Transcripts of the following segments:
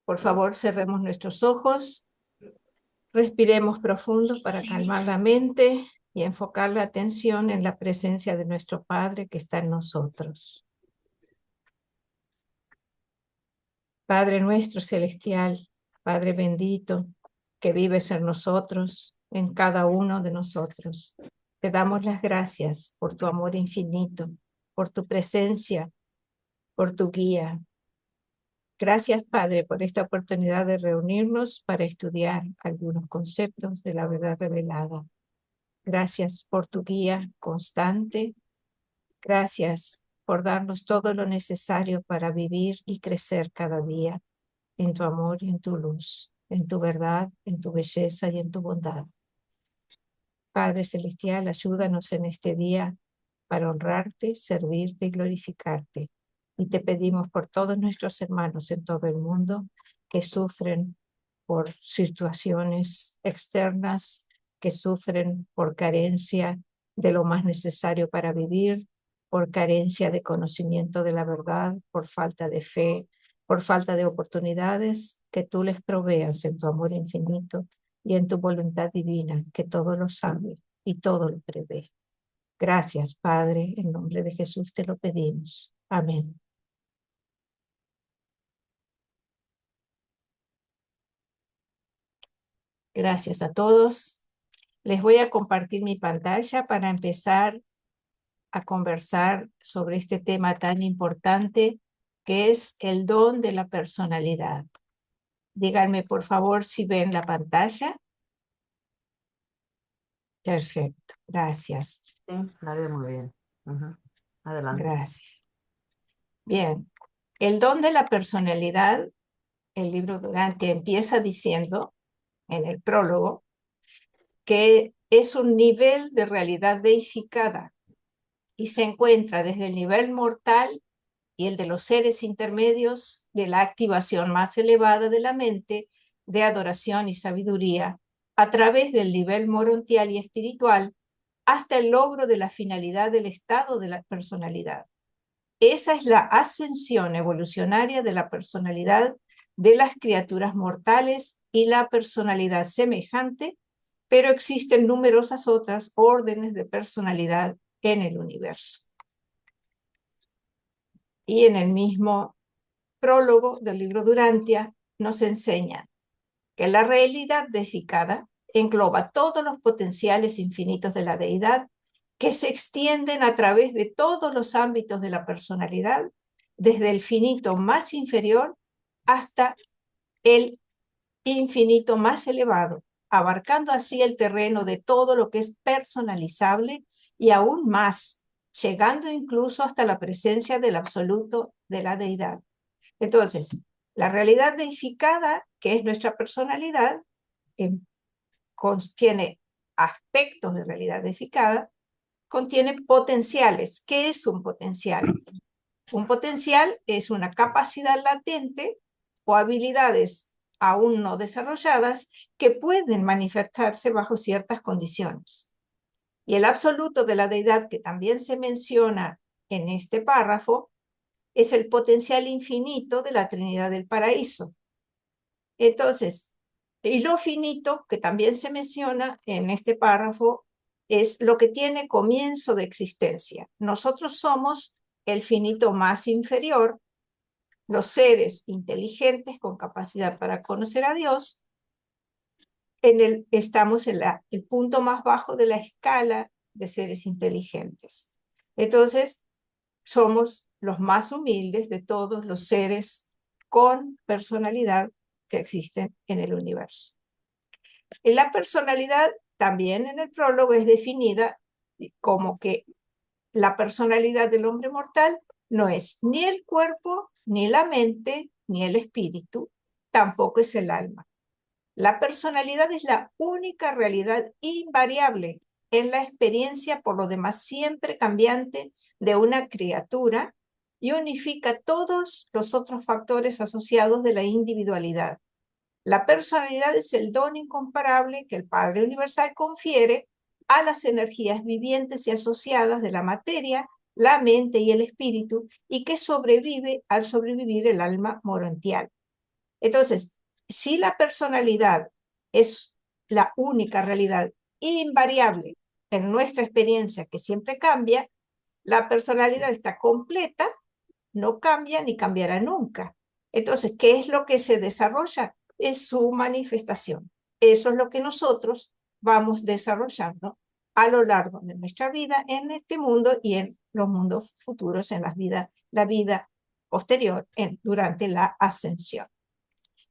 Por favor, cerremos nuestros ojos, respiremos profundo para calmar la mente y enfocar la atención en la presencia de nuestro Padre que está en nosotros. Padre nuestro celestial, Padre bendito, que vives en nosotros, en cada uno de nosotros. Te damos las gracias por tu amor infinito, por tu presencia, por tu guía. Gracias, Padre, por esta oportunidad de reunirnos para estudiar algunos conceptos de la verdad revelada. Gracias por tu guía constante. Gracias por darnos todo lo necesario para vivir y crecer cada día en tu amor y en tu luz, en tu verdad, en tu belleza y en tu bondad. Padre Celestial, ayúdanos en este día para honrarte, servirte y glorificarte. Y te pedimos por todos nuestros hermanos en todo el mundo que sufren por situaciones externas, que sufren por carencia de lo más necesario para vivir, por carencia de conocimiento de la verdad, por falta de fe, por falta de oportunidades, que tú les proveas en tu amor infinito y en tu voluntad divina, que todo lo sabe y todo lo prevé. Gracias, Padre, en nombre de Jesús te lo pedimos. Amén. Gracias a todos. Les voy a compartir mi pantalla para empezar a conversar sobre este tema tan importante que es el don de la personalidad. Díganme, por favor, si ven la pantalla. Perfecto, gracias. Sí, la veo muy bien. Adelante. Gracias. Bien, el don de la personalidad, el libro Durante empieza diciendo, en el prólogo, que es un nivel de realidad deificada y se encuentra desde el nivel mortal y el de los seres intermedios de la activación más elevada de la mente, de adoración y sabiduría, a través del nivel morontial y espiritual, hasta el logro de la finalidad del estado de la personalidad. Esa es la ascensión evolucionaria de la personalidad de las criaturas mortales y la personalidad semejante, pero existen numerosas otras órdenes de personalidad en el universo. Y en el mismo prólogo del libro Durantia nos enseña que la realidad deificada engloba todos los potenciales infinitos de la deidad que se extienden a través de todos los ámbitos de la personalidad, desde el finito más inferior hasta el infinito más elevado, abarcando así el terreno de todo lo que es personalizable y aún más, llegando incluso hasta la presencia del absoluto de la deidad. Entonces, la realidad deificada, que es nuestra personalidad, contiene aspectos de realidad deificada, contiene potenciales. ¿Qué es un potencial? Un potencial es una capacidad latente o habilidades aún no desarrolladas que pueden manifestarse bajo ciertas condiciones. Y el absoluto de la deidad, que también se menciona en este párrafo, es el potencial infinito de la Trinidad del Paraíso. Entonces, y lo finito, que también se menciona en este párrafo, es lo que tiene comienzo de existencia. Nosotros somos el finito más inferior, los seres inteligentes con capacidad para conocer a Dios. Estamos en el punto más bajo de la escala de seres inteligentes. Entonces, somos los más humildes de todos los seres con personalidad que existen en el universo. En la personalidad, también en el prólogo, es definida como que la personalidad del hombre mortal no es ni el cuerpo, ni la mente, ni el espíritu, tampoco es el alma. La personalidad es la única realidad invariable en la experiencia, por lo demás siempre cambiante, de una criatura y unifica todos los otros factores asociados de la individualidad. La personalidad es el don incomparable que el Padre Universal confiere a las energías vivientes y asociadas de la materia, la mente y el espíritu, y que sobrevive al sobrevivir el alma morontial. Entonces, si la personalidad es la única realidad invariable en nuestra experiencia que siempre cambia, la personalidad está completa, no cambia ni cambiará nunca. Entonces, ¿qué es lo que se desarrolla? Es su manifestación. Eso es lo que nosotros vamos desarrollando a lo largo de nuestra vida en este mundo y en los mundos futuros, en la vida posterior, durante la ascensión.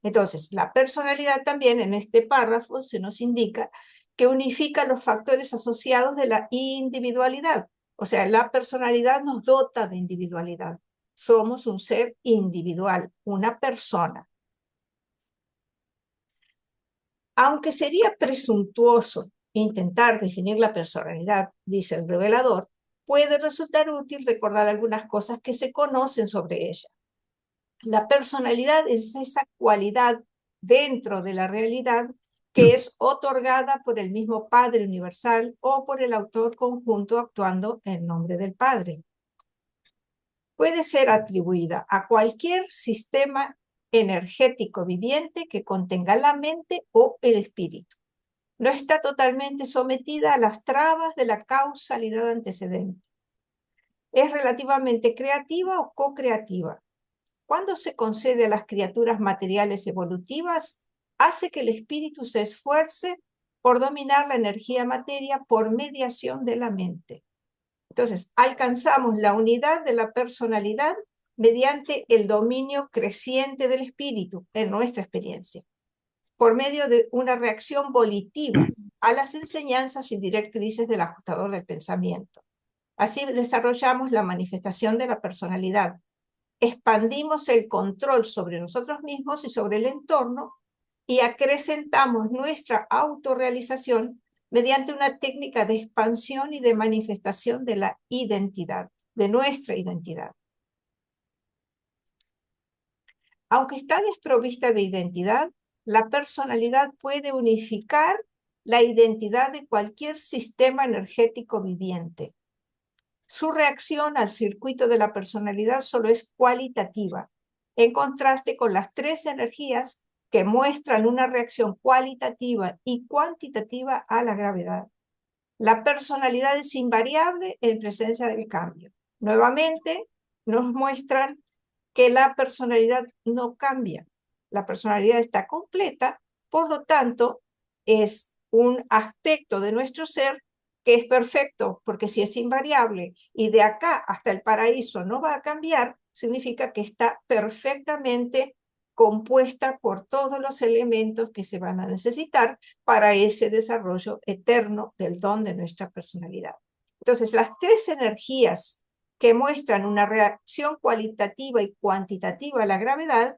Entonces, la personalidad también en este párrafo se nos indica que unifica los factores asociados de la individualidad. O sea, la personalidad nos dota de individualidad. Somos un ser individual, una persona. Aunque sería presuntuoso intentar definir la personalidad, dice el revelador, puede resultar útil recordar algunas cosas que se conocen sobre ella. La personalidad es esa cualidad dentro de la realidad que es otorgada por el mismo Padre Universal o por el autor conjunto actuando en nombre del Padre. Puede ser atribuida a cualquier sistema energético viviente que contenga la mente o el espíritu. No está totalmente sometida a las trabas de la causalidad antecedente. Es relativamente creativa o co-creativa. Cuando se concede a las criaturas materiales evolutivas, hace que el espíritu se esfuerce por dominar la energía materia por mediación de la mente. Entonces, alcanzamos la unidad de la personalidad mediante el dominio creciente del espíritu en nuestra experiencia, por medio de una reacción volitiva a las enseñanzas y directrices del ajustador del pensamiento. Así desarrollamos la manifestación de la personalidad, expandimos el control sobre nosotros mismos y sobre el entorno y acrecentamos nuestra autorrealización mediante una técnica de expansión y de manifestación de la identidad, de nuestra identidad. Aunque está desprovista de identidad, la personalidad puede unificar la identidad de cualquier sistema energético viviente. Su reacción al circuito de la personalidad solo es cualitativa, en contraste con las tres energías que muestran una reacción cualitativa y cuantitativa a la gravedad. La personalidad es invariable en presencia del cambio. Nuevamente, nos muestran que la personalidad no cambia. La personalidad está completa, por lo tanto, es un aspecto de nuestro ser que es perfecto, porque si es invariable y de acá hasta el paraíso no va a cambiar, significa que está perfectamente compuesta por todos los elementos que se van a necesitar para ese desarrollo eterno del don de nuestra personalidad. Entonces, las tres energías que muestran una reacción cualitativa y cuantitativa a la gravedad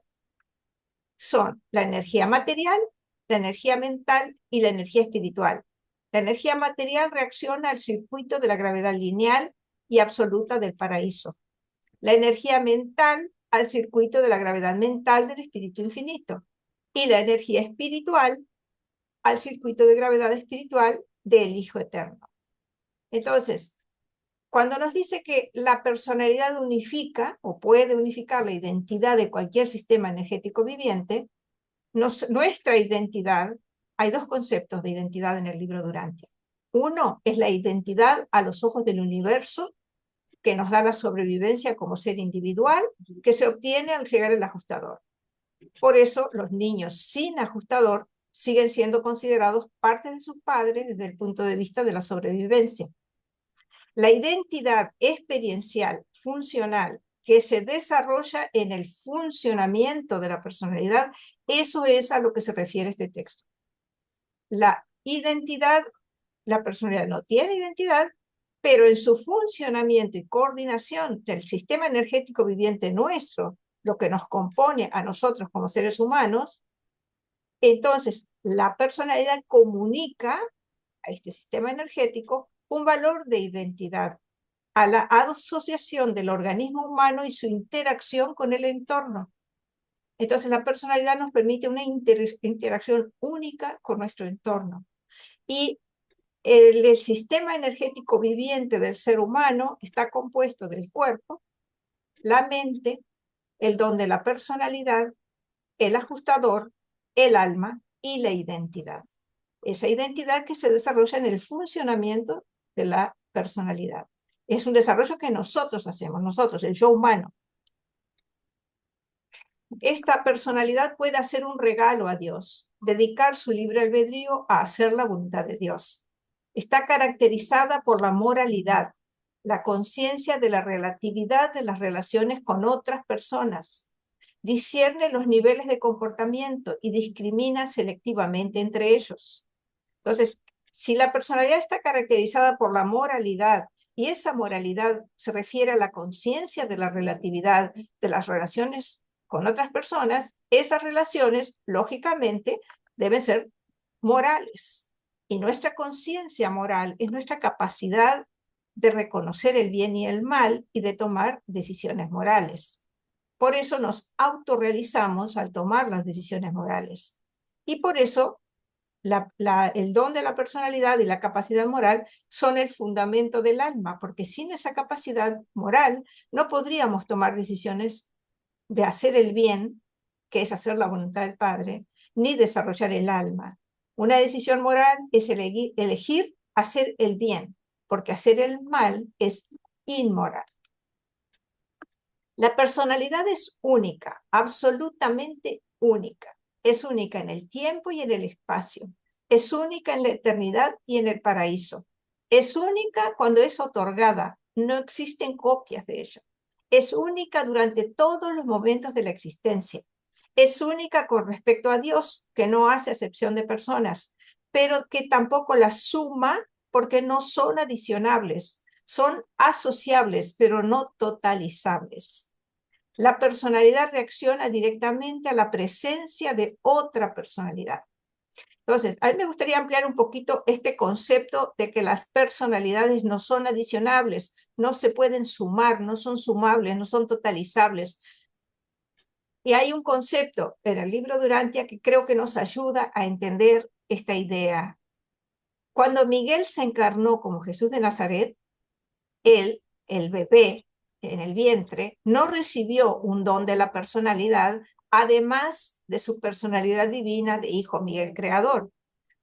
son la energía material, la energía mental y la energía espiritual. La energía material reacciona al circuito de la gravedad lineal y absoluta del paraíso. La energía mental al circuito de la gravedad mental del espíritu infinito. Y la energía espiritual al circuito de gravedad espiritual del Hijo Eterno. Entonces, cuando nos dice que la personalidad unifica o puede unificar la identidad de cualquier sistema energético viviente, nuestra identidad, hay dos conceptos de identidad en el libro Durantia. Uno es la identidad a los ojos del universo, que nos da la sobrevivencia como ser individual, que se obtiene al llegar el ajustador. Por eso los niños sin ajustador siguen siendo considerados parte de sus padres desde el punto de vista de la sobrevivencia. La identidad experiencial, funcional, que se desarrolla en el funcionamiento de la personalidad, eso es a lo que se refiere este texto. La identidad, la personalidad no tiene identidad, pero en su funcionamiento y coordinación del sistema energético viviente nuestro, lo que nos compone a nosotros como seres humanos, entonces la personalidad comunica a este sistema energético un valor de identidad, a la asociación del organismo humano y su interacción con el entorno. Entonces la personalidad nos permite una interacción única con nuestro entorno. Y el sistema energético viviente del ser humano está compuesto del cuerpo, la mente, el don de la personalidad, el ajustador, el alma y la identidad. Esa identidad que se desarrolla en el funcionamiento de la personalidad. Es un desarrollo que nosotros hacemos, nosotros, el yo humano. Esta personalidad puede hacer un regalo a Dios, dedicar su libre albedrío a hacer la voluntad de Dios. Está caracterizada por la moralidad, la conciencia de la relatividad de las relaciones con otras personas. Discierne los niveles de comportamiento y discrimina selectivamente entre ellos. Entonces, si la personalidad está caracterizada por la moralidad y esa moralidad se refiere a la conciencia de la relatividad de las relaciones con otras personas, esas relaciones, lógicamente, deben ser morales. Y nuestra conciencia moral es nuestra capacidad de reconocer el bien y el mal y de tomar decisiones morales. Por eso nos autorrealizamos al tomar las decisiones morales. Y por eso el don de la personalidad y la capacidad moral son el fundamento del alma, porque sin esa capacidad moral no podríamos tomar decisiones de hacer el bien, que es hacer la voluntad del Padre, ni desarrollar el alma. Una decisión moral es elegir hacer el bien, porque hacer el mal es inmoral. La personalidad es única, absolutamente única. Es única en el tiempo y en el espacio. Es única en la eternidad y en el paraíso. Es única cuando es otorgada. No existen copias de ella. Es única durante todos los momentos de la existencia. Es única con respecto a Dios, que no hace acepción de personas, pero que tampoco las suma porque no son adicionables. Son asociables, pero no totalizables. La personalidad reacciona directamente a la presencia de otra personalidad. Entonces, a mí me gustaría ampliar un poquito este concepto de que las personalidades no son adicionables, no se pueden sumar, no son sumables, no son totalizables. Y hay un concepto en el libro de Urantia que creo que nos ayuda a entender esta idea. Cuando Miguel se encarnó como Jesús de Nazaret, él, el bebé en el vientre, no recibió un don de la personalidad, además de su personalidad divina de Hijo Miguel Creador,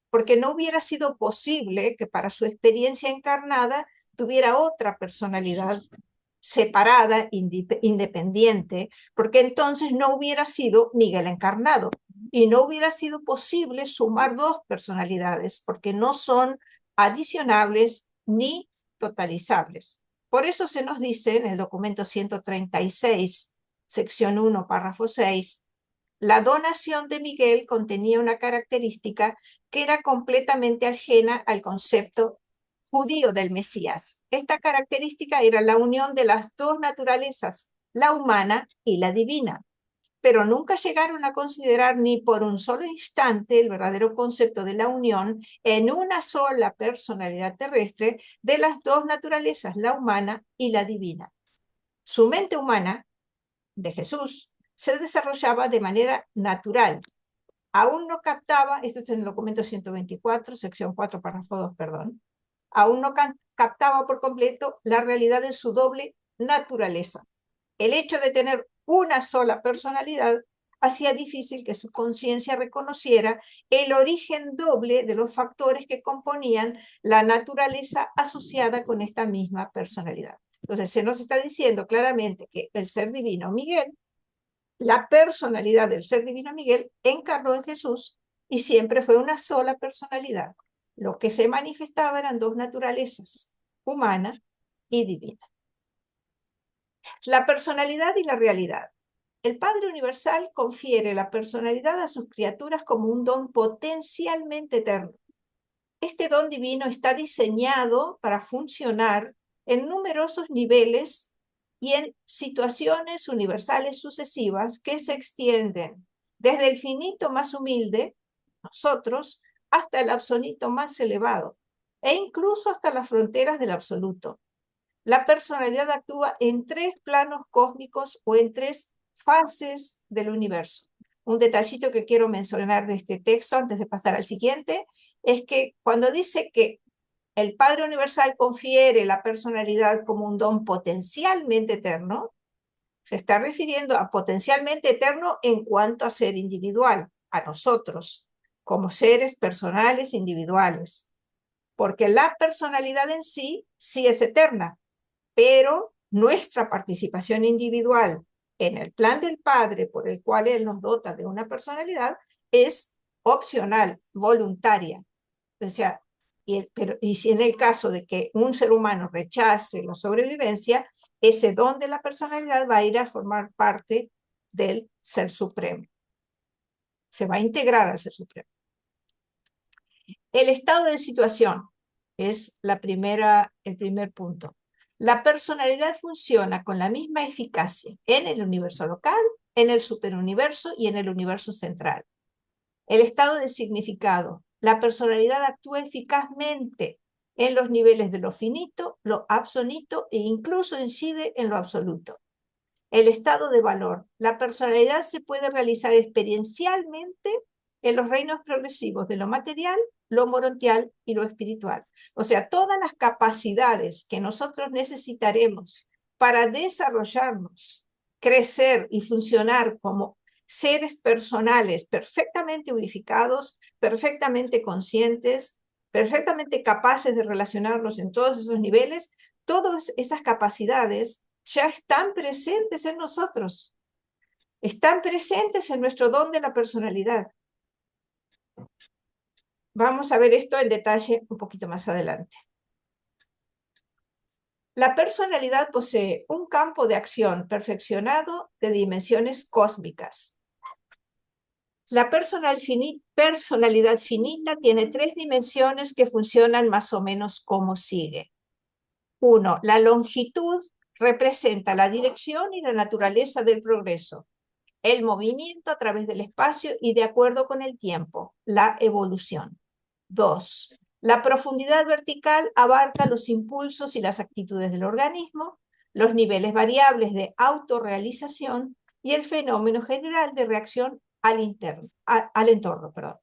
porque no hubiera sido posible que para su experiencia encarnada tuviera otra personalidad separada, independiente, porque entonces no hubiera sido Miguel encarnado y no hubiera sido posible sumar dos personalidades, porque no son adicionables ni totalizables. Por eso se nos dice en el documento 136, sección 1, párrafo 6, la donación de Miguel contenía una característica que era completamente ajena al concepto judío del Mesías. Esta característica era la unión de las dos naturalezas, la humana y la divina, pero nunca llegaron a considerar ni por un solo instante el verdadero concepto de la unión en una sola personalidad terrestre de las dos naturalezas, la humana y la divina. Su mente humana, de Jesús, se desarrollaba de manera natural. Aún no captaba, esto es en el documento 124, sección 4, párrafo 2, perdón, aún no captaba por completo la realidad de su doble naturaleza. El hecho de tener una sola personalidad hacía difícil que su conciencia reconociera el origen doble de los factores que componían la naturaleza asociada con esta misma personalidad. Entonces se nos está diciendo claramente que el ser divino Miguel, la personalidad del ser divino Miguel, encarnó en Jesús y siempre fue una sola personalidad. Lo que se manifestaba eran dos naturalezas, humana y divina. La personalidad y la realidad. El Padre Universal confiere la personalidad a sus criaturas como un don potencialmente eterno. Este don divino está diseñado para funcionar en numerosos niveles y en situaciones universales sucesivas que se extienden desde el finito más humilde, nosotros, hasta el absoluto más elevado, e incluso hasta las fronteras del absoluto. La personalidad actúa en tres planos cósmicos o en tres fases del universo. Un detallito que quiero mencionar de este texto antes de pasar al siguiente es que cuando dice que el Padre Universal confiere la personalidad como un don potencialmente eterno, Se está refiriendo a potencialmente eterno en cuanto a ser individual, a nosotros, como seres personales individuales. Porque la personalidad en sí es eterna, pero nuestra participación individual en el plan del Padre por el cual Él nos dota de una personalidad es opcional, voluntaria. O sea, y si en el caso de que un ser humano rechace la sobrevivencia, ese don de la personalidad va a ir a formar parte del Ser Supremo. Se va a integrar al Ser Supremo. El estado de situación es el primer punto. La personalidad funciona con la misma eficacia en el universo local, en el superuniverso y en el universo central. El estado de significado. La personalidad actúa eficazmente en los niveles de lo finito, lo absonito e incluso incide en lo absoluto. El estado de valor. La personalidad se puede realizar experiencialmente en los reinos progresivos de lo material, lo morontial y lo espiritual. O sea, todas las capacidades que nosotros necesitaremos para desarrollarnos, crecer y funcionar como seres personales perfectamente unificados, perfectamente conscientes, perfectamente capaces de relacionarnos en todos esos niveles, todas esas capacidades ya están presentes en nosotros, están presentes en nuestro don de la personalidad. Vamos a ver esto en detalle un poquito más adelante. La personalidad posee un campo de acción perfeccionado de dimensiones cósmicas. La personalidad finita tiene 3 dimensiones que funcionan más o menos como sigue. 1. La longitud representa la dirección y la naturaleza del progreso, el movimiento a través del espacio y de acuerdo con el tiempo, la evolución. 2. La profundidad vertical abarca los impulsos y las actitudes del organismo, los niveles variables de autorrealización y el fenómeno general de reacción al entorno.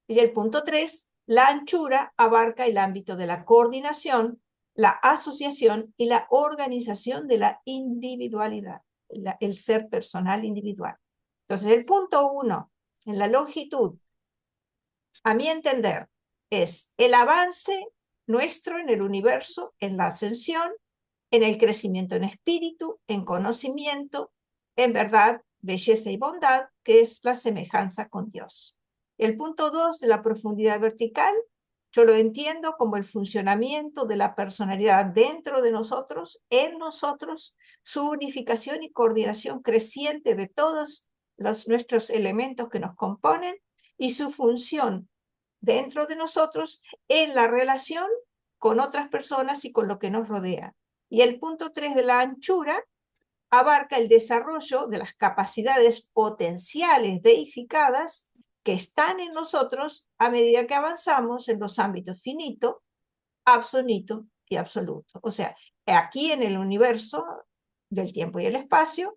Y el punto 3, la anchura abarca el ámbito de la coordinación, la asociación y la organización de la individualidad, el ser personal individual. Entonces, el punto 1, en la longitud, a mi entender, es el avance nuestro en el universo, en la ascensión, en el crecimiento en espíritu, en conocimiento, en verdad, belleza y bondad, que es la semejanza con Dios. El punto 2 de la profundidad vertical, yo lo entiendo como el funcionamiento de la personalidad dentro de nosotros, en nosotros, su unificación y coordinación creciente de todos nuestros elementos que nos componen y su función dentro de nosotros en la relación con otras personas y con lo que nos rodea. Y el punto 3 de la anchura abarca el desarrollo de las capacidades potenciales deificadas que están en nosotros a medida que avanzamos en los ámbitos finito, absonito y absoluto. O sea, aquí en el universo del tiempo y el espacio,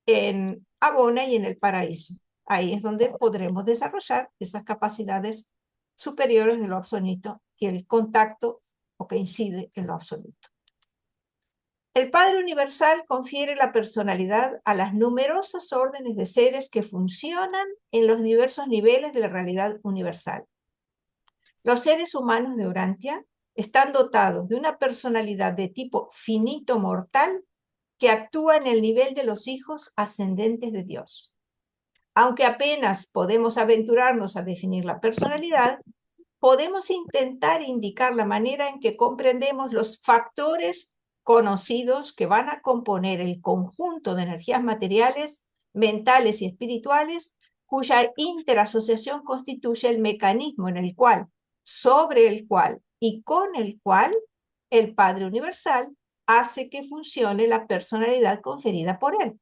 en Abona y en el paraíso. Ahí es donde podremos desarrollar esas capacidades superiores de lo absoluto y el contacto o que incide en lo absoluto. El Padre Universal confiere la personalidad a las numerosas órdenes de seres que funcionan en los diversos niveles de la realidad universal. Los seres humanos de Urantia están dotados de una personalidad de tipo finito mortal que actúa en el nivel de los hijos ascendentes de Dios. Aunque apenas podemos aventurarnos a definir la personalidad, podemos intentar indicar la manera en que comprendemos los factores conocidos que van a componer el conjunto de energías materiales, mentales y espirituales, cuya interasociación constituye el mecanismo en el cual, sobre el cual y con el cual el Padre Universal hace que funcione la personalidad conferida por él.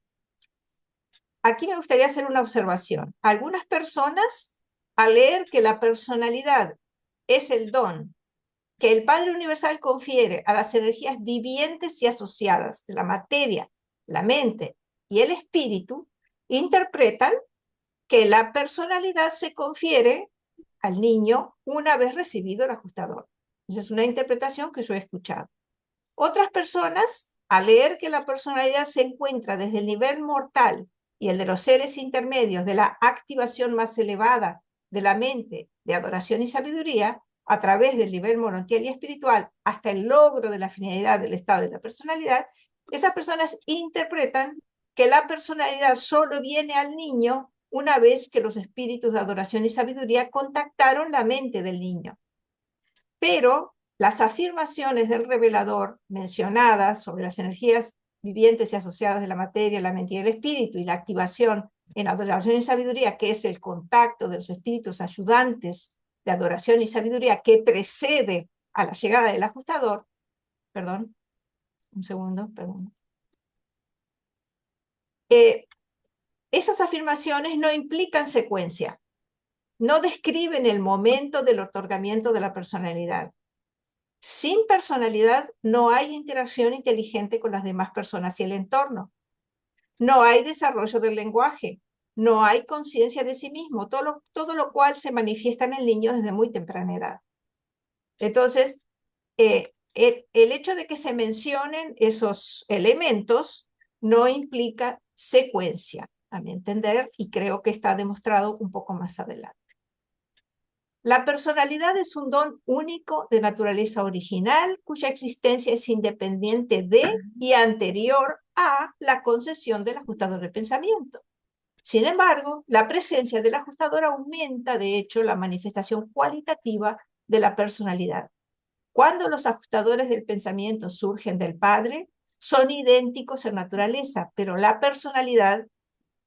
Aquí me gustaría hacer una observación. Algunas personas, al leer que la personalidad es el don que el Padre Universal confiere a las energías vivientes y asociadas de la materia, la mente y el espíritu, interpretan que la personalidad se confiere al niño una vez recibido el ajustador. Esa es una interpretación que yo he escuchado. Otras personas al leer que la personalidad se encuentra desde el nivel mortal y el de los seres intermedios de la activación más elevada de la mente, de adoración y sabiduría, a través del nivel morontial y espiritual, hasta el logro de la finalidad del estado de la personalidad, esas personas interpretan que la personalidad solo viene al niño una vez que los espíritus de adoración y sabiduría contactaron la mente del niño. Pero las afirmaciones del revelador mencionadas sobre las energías vivientes y asociadas de la materia, la mente y el espíritu, y la activación en adoración y sabiduría, que es el contacto de los espíritus ayudantes de adoración y sabiduría que precede a la llegada del ajustador, perdón, un segundo, perdón. Esas afirmaciones no implican secuencia, no describen el momento del otorgamiento de la personalidad. Sin personalidad no hay interacción inteligente con las demás personas y el entorno. No hay desarrollo del lenguaje. No hay conciencia de sí mismo, todo lo cual se manifiesta en el niño desde muy temprana edad. Entonces, el hecho de que se mencionen esos elementos no implica secuencia, a mi entender, y creo que está demostrado un poco más adelante. La personalidad es un don único de naturaleza original, cuya existencia es independiente de y anterior a la concesión del ajustador de pensamiento. Sin embargo, la presencia del ajustador aumenta, de hecho, la manifestación cualitativa de la personalidad. Cuando los ajustadores del pensamiento surgen del Padre, son idénticos en naturaleza, pero la personalidad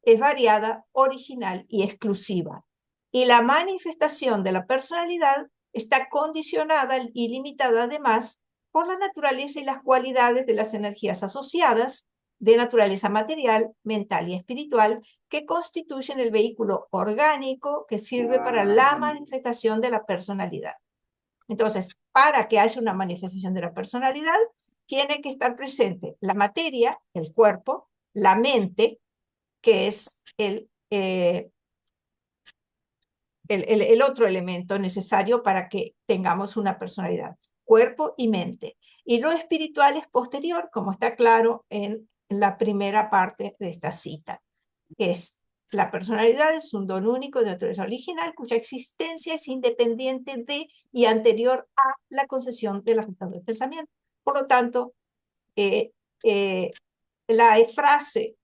es variada, original y exclusiva. Y la manifestación de la personalidad está condicionada y limitada además por la naturaleza y las cualidades de las energías asociadas de naturaleza material, mental y espiritual que constituyen el vehículo orgánico que sirve para la manifestación de la personalidad. Entonces, para que haya una manifestación de la personalidad, tiene que estar presente la materia, el cuerpo, la mente, que es el otro elemento necesario para que tengamos una personalidad, cuerpo y mente. Y lo espiritual es posterior, como está claro en la primera parte de esta cita. La personalidad es un don único de naturaleza original cuya existencia es independiente de y anterior a la concesión del ajustador del pensamiento. Por lo tanto, la frase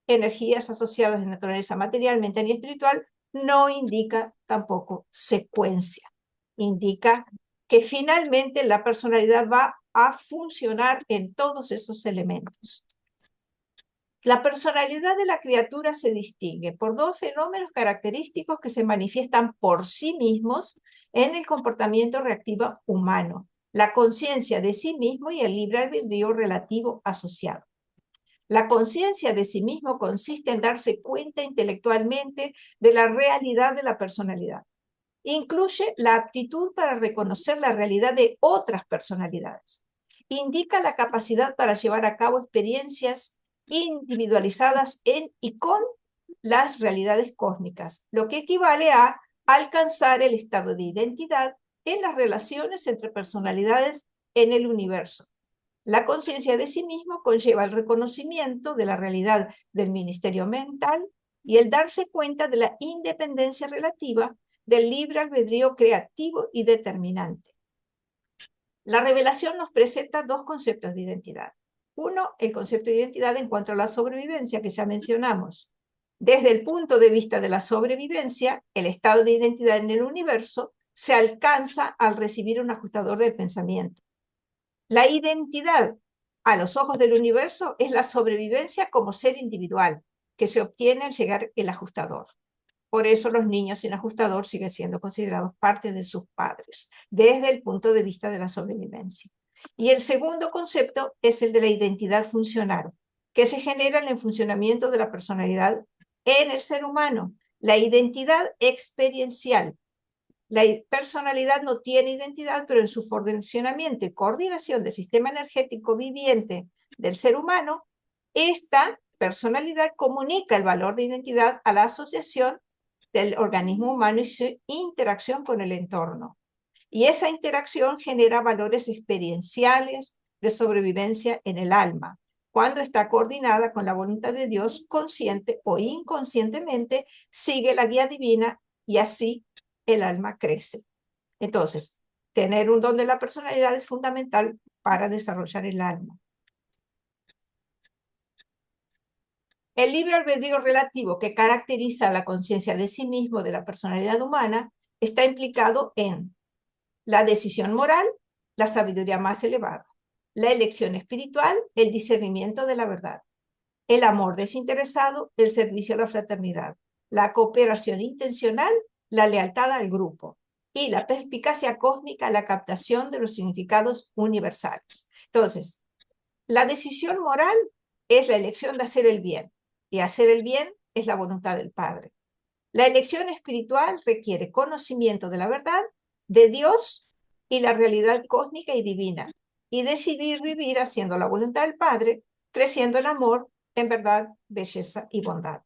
energías asociadas de naturaleza material, mental y espiritual no indica tampoco secuencia. Indica que finalmente la personalidad va a funcionar en todos esos elementos. La personalidad de la criatura se distingue por dos fenómenos característicos que se manifiestan por sí mismos en el comportamiento reactivo humano: la conciencia de sí mismo y el libre albedrío relativo asociado. La conciencia de sí mismo consiste en darse cuenta intelectualmente de la realidad de la personalidad. Incluye la aptitud para reconocer la realidad de otras personalidades. Indica la capacidad para llevar a cabo experiencias individualizadas en y con las realidades cósmicas, lo que equivale a alcanzar el estado de identidad en las relaciones entre personalidades en el universo. La conciencia de sí mismo conlleva el reconocimiento de la realidad del ministerio mental y el darse cuenta de la independencia relativa del libre albedrío creativo y determinante. La revelación nos presenta dos conceptos de identidad. Uno, el concepto de identidad en cuanto a la sobrevivencia, que ya mencionamos. Desde el punto de vista de la sobrevivencia, el estado de identidad en el universo se alcanza al recibir un ajustador del pensamiento. La identidad a los ojos del universo es la sobrevivencia como ser individual, que se obtiene al llegar el ajustador. Por eso los niños sin ajustador siguen siendo considerados parte de sus padres, desde el punto de vista de la sobrevivencia. Y el segundo concepto es el de la identidad funcional, que se genera en el funcionamiento de la personalidad en el ser humano. La identidad experiencial. La personalidad no tiene identidad, pero en su funcionamiento y coordinación del sistema energético viviente del ser humano, esta personalidad comunica el valor de identidad a la asociación del organismo humano y su interacción con el entorno. Y esa interacción genera valores experienciales de sobrevivencia en el alma. Cuando está coordinada con la voluntad de Dios, consciente o inconscientemente, sigue la guía divina y así el alma crece. Entonces, tener un don de la personalidad es fundamental para desarrollar el alma. El libre albedrío relativo que caracteriza la conciencia de sí mismo de la personalidad humana está implicado en la decisión moral, la sabiduría más elevada, la elección espiritual, el discernimiento de la verdad, el amor desinteresado, el servicio a la fraternidad, la cooperación intencional, la lealtad al grupo y la perspicacia cósmica, la captación de los significados universales. Entonces, la decisión moral es la elección de hacer el bien, y hacer el bien es la voluntad del Padre. La elección espiritual requiere conocimiento de la verdad, de Dios y la realidad cósmica y divina, y decidir vivir haciendo la voluntad del Padre, creciendo en amor, en verdad, belleza y bondad.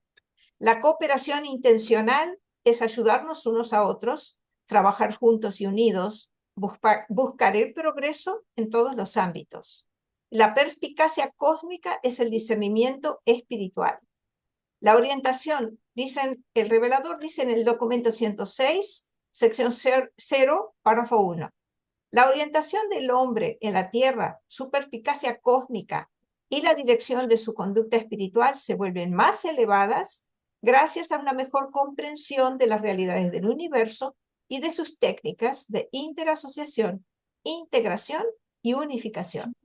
La cooperación intencional es ayudarnos unos a otros, trabajar juntos y unidos, buscar el progreso en todos los ámbitos. La perspicacia cósmica es el discernimiento espiritual. La orientación, el revelador dice en el documento 106, sección 0, párrafo 1. La orientación del hombre en la tierra, su perspicacia cósmica y la dirección de su conducta espiritual se vuelven más elevadas gracias a una mejor comprensión de las realidades del universo y de sus técnicas de interasociación, integración y unificación.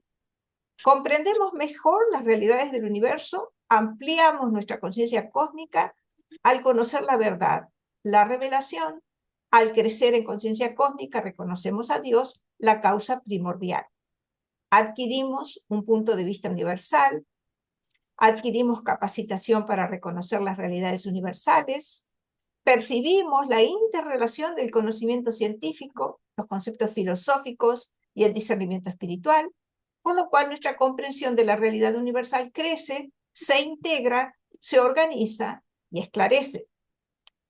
Comprendemos mejor las realidades del universo, ampliamos nuestra conciencia cósmica al conocer la verdad, la revelación. Al crecer en conciencia cósmica, reconocemos a Dios, la causa primordial. Adquirimos un punto de vista universal, adquirimos capacitación para reconocer las realidades universales, percibimos la interrelación del conocimiento científico, los conceptos filosóficos y el discernimiento espiritual, por lo cual nuestra comprensión de la realidad universal crece, se integra, se organiza y esclarece.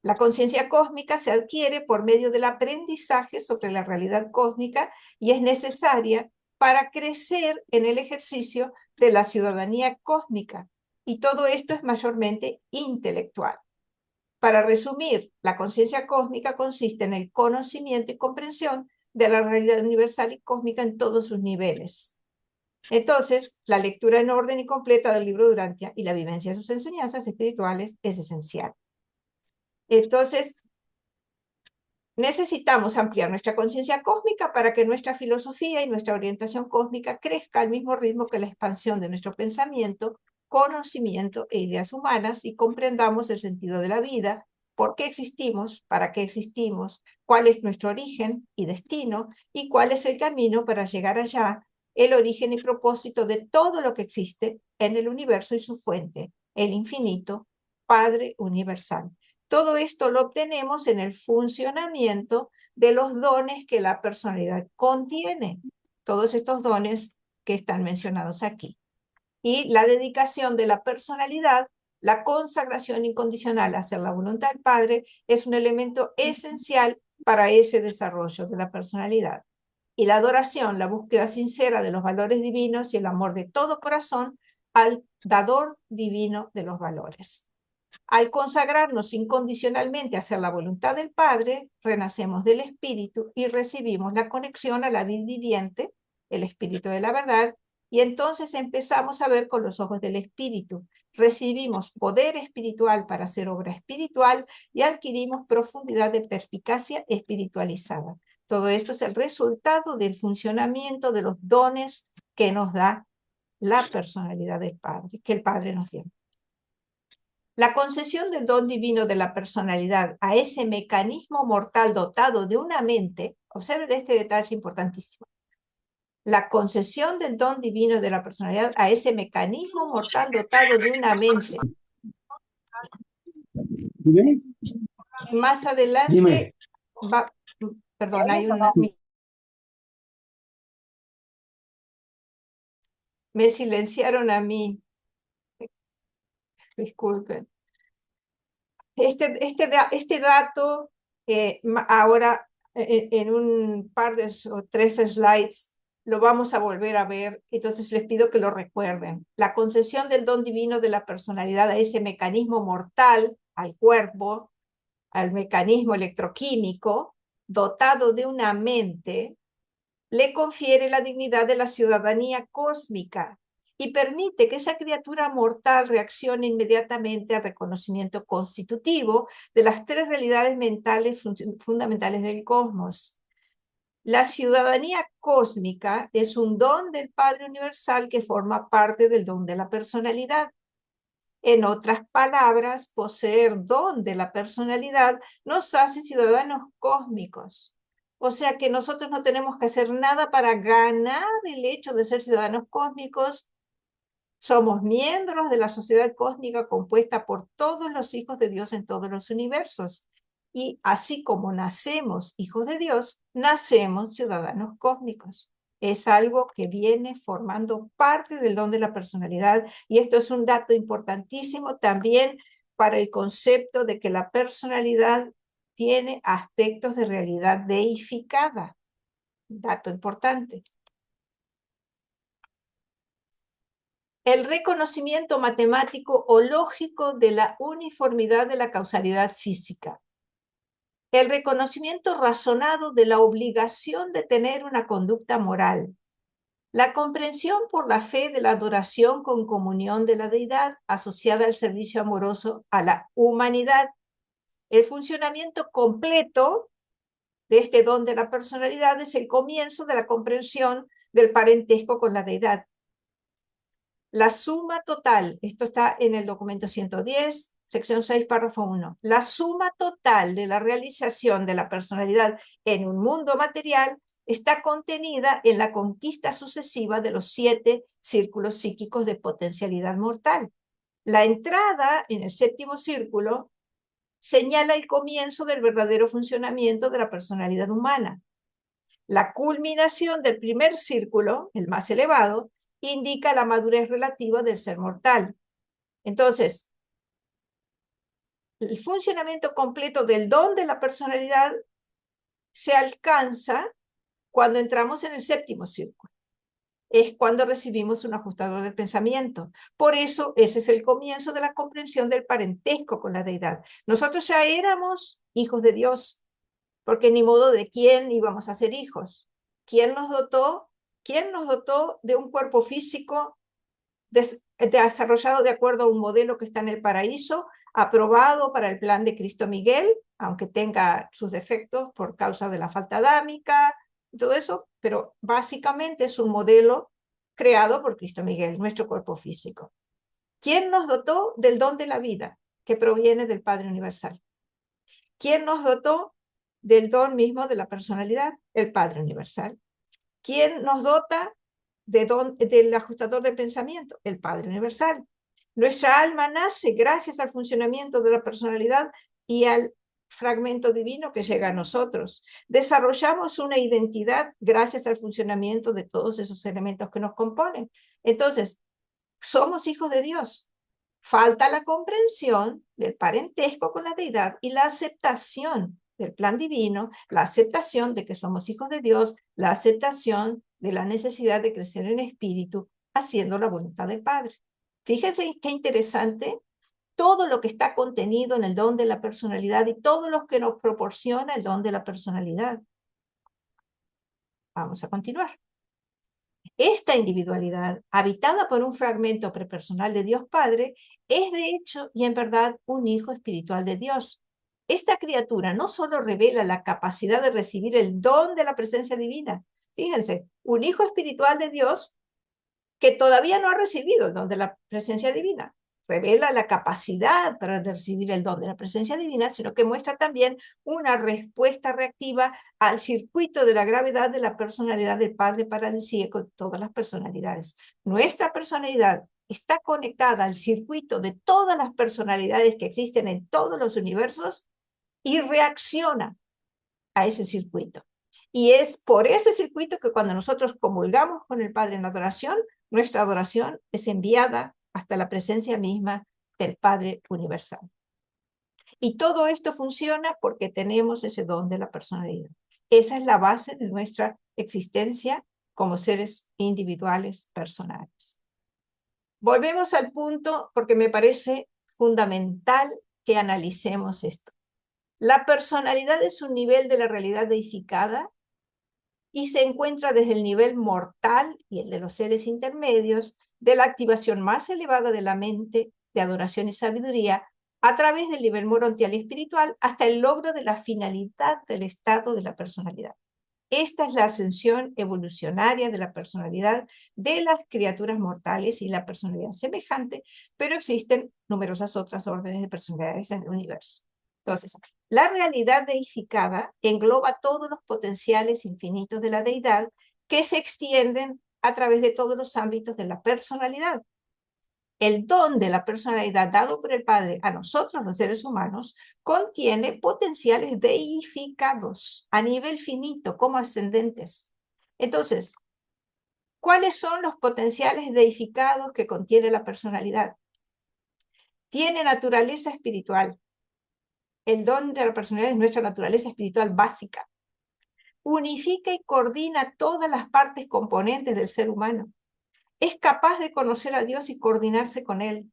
La conciencia cósmica se adquiere por medio del aprendizaje sobre la realidad cósmica y es necesaria para crecer en el ejercicio de la ciudadanía cósmica. Y todo esto es mayormente intelectual. Para resumir, la conciencia cósmica consiste en el conocimiento y comprensión de la realidad universal y cósmica en todos sus niveles. Entonces, la lectura en orden y completa del libro Durantia y la vivencia de sus enseñanzas espirituales es esencial. Entonces, necesitamos ampliar nuestra conciencia cósmica para que nuestra filosofía y nuestra orientación cósmica crezca al mismo ritmo que la expansión de nuestro pensamiento, conocimiento e ideas humanas y comprendamos el sentido de la vida, por qué existimos, para qué existimos, cuál es nuestro origen y destino y cuál es el camino para llegar allá, el origen y propósito de todo lo que existe en el universo y su fuente, el infinito, Padre universal. Todo esto lo obtenemos en el funcionamiento de los dones que la personalidad contiene, todos estos dones que están mencionados aquí. Y la dedicación de la personalidad, la consagración incondicional a hacer la voluntad del Padre, es un elemento esencial para ese desarrollo de la personalidad. Y la adoración, la búsqueda sincera de los valores divinos y el amor de todo corazón al dador divino de los valores. Al consagrarnos incondicionalmente a hacer la voluntad del Padre, renacemos del Espíritu y recibimos la conexión a la vida viviente, el Espíritu de la verdad, y entonces empezamos a ver con los ojos del Espíritu. Recibimos poder espiritual para hacer obra espiritual y adquirimos profundidad de perspicacia espiritualizada. Todo esto es el resultado del funcionamiento de los dones que nos da la personalidad del Padre, que el Padre nos dio. La concesión del don divino de la personalidad a ese mecanismo mortal dotado de una mente, observen este detalle importantísimo, la concesión del don divino de la personalidad a ese mecanismo mortal dotado de una mente. ¿Dime? Más adelante va, perdón, hay un... Me silenciaron a mí. Disculpen. Este dato, ahora en un par de o 3 slides, lo vamos a volver a ver, entonces les pido que lo recuerden. La concesión del don divino de la personalidad a ese mecanismo mortal, al cuerpo, al mecanismo electroquímico, dotado de una mente, le confiere la dignidad de la ciudadanía cósmica y permite que esa criatura mortal reaccione inmediatamente al reconocimiento constitutivo de las tres realidades mentales fundamentales del cosmos. La ciudadanía cósmica es un don del Padre Universal que forma parte del don de la personalidad. En otras palabras, poseer don de la personalidad nos hace ciudadanos cósmicos. O sea que nosotros no tenemos que hacer nada para ganar el hecho de ser ciudadanos cósmicos. Somos miembros de la sociedad cósmica compuesta por todos los hijos de Dios en todos los universos. Y así como nacemos hijos de Dios, nacemos ciudadanos cósmicos. Es algo que viene formando parte del don de la personalidad, y esto es un dato importantísimo también para el concepto de que la personalidad tiene aspectos de realidad deificada. Dato importante. El reconocimiento matemático o lógico de la uniformidad de la causalidad física. El reconocimiento razonado de la obligación de tener una conducta moral. La comprensión por la fe de la adoración con comunión de la deidad asociada al servicio amoroso a la humanidad. El funcionamiento completo de este don de la personalidad es el comienzo de la comprensión del parentesco con la deidad. La suma total, esto está en el documento 110, sección 6, párrafo 1. La suma total de la realización de la personalidad en un mundo material está contenida en la conquista sucesiva de los 7 círculos psíquicos de potencialidad mortal. La entrada en el 7º círculo señala el comienzo del verdadero funcionamiento de la personalidad humana. La culminación del primer círculo, el más elevado, indica la madurez relativa del ser mortal. Entonces, el funcionamiento completo del don de la personalidad se alcanza cuando entramos en el 7º círculo. Es cuando recibimos un ajustador del pensamiento. Por eso, ese es el comienzo de la comprensión del parentesco con la deidad. Nosotros ya éramos hijos de Dios, porque ni modo de quién íbamos a ser hijos. ¿Quién nos dotó? ¿Quién nos dotó de un cuerpo físico desarrollado de acuerdo a un modelo que está en el paraíso, aprobado para el plan de Cristo Miguel, aunque tenga sus defectos por causa de la falta adámica y todo eso, pero básicamente es un modelo creado por Cristo Miguel, nuestro cuerpo físico? ¿Quién nos dotó del don de la vida, que proviene del Padre Universal? ¿Quién nos dotó del don mismo de la personalidad? El Padre Universal. ¿Quién nos dota del ajustador de pensamiento? El Padre Universal. Nuestra alma nace gracias al funcionamiento de la personalidad y al fragmento divino que llega a nosotros. Desarrollamos una identidad gracias al funcionamiento de todos esos elementos que nos componen. Entonces, somos hijos de Dios. Falta la comprensión del parentesco con la deidad y la aceptación del plan divino, la aceptación de que somos hijos de Dios, la aceptación de la necesidad de crecer en espíritu, haciendo la voluntad del Padre. Fíjense qué interesante todo lo que está contenido en el don de la personalidad y todo lo que nos proporciona el don de la personalidad. Vamos a continuar. Esta individualidad, habitada por un fragmento prepersonal de Dios Padre, es de hecho y en verdad un hijo espiritual de Dios. Esta criatura no solo revela la capacidad de recibir el don de la presencia divina, fíjense, un hijo espiritual de Dios que todavía no ha recibido el don de la presencia divina, revela la capacidad para recibir el don de la presencia divina, sino que muestra también una respuesta reactiva al circuito de la gravedad de la personalidad del Padre paradisíaco de todas las personalidades. Nuestra personalidad está conectada al circuito de todas las personalidades que existen en todos los universos y reacciona a ese circuito. Y es por ese circuito que cuando nosotros comulgamos con el Padre en adoración, nuestra adoración es enviada hasta la presencia misma del Padre universal. Y todo esto funciona porque tenemos ese don de la personalidad. Esa es la base de nuestra existencia como seres individuales, personales. Volvemos al punto porque me parece fundamental que analicemos esto. La personalidad es un nivel de la realidad deificada y se encuentra desde el nivel mortal y el de los seres intermedios, de la activación más elevada de la mente, de adoración y sabiduría, a través del nivel morontial y espiritual, hasta el logro de la finalidad del estado de la personalidad. Esta es la ascensión evolucionaria de la personalidad de las criaturas mortales y la personalidad semejante, pero existen numerosas otras órdenes de personalidades en el universo. Entonces, la realidad deificada engloba todos los potenciales infinitos de la deidad que se extienden a través de todos los ámbitos de la personalidad. El don de la personalidad dado por el Padre a nosotros, los seres humanos, contiene potenciales deificados a nivel finito, como ascendentes. Entonces, ¿cuáles son los potenciales deificados que contiene la personalidad? Tiene naturaleza espiritual. El don de la personalidad es nuestra naturaleza espiritual básica. Unifica y coordina todas las partes componentes del ser humano. Es capaz de conocer a Dios y coordinarse con Él.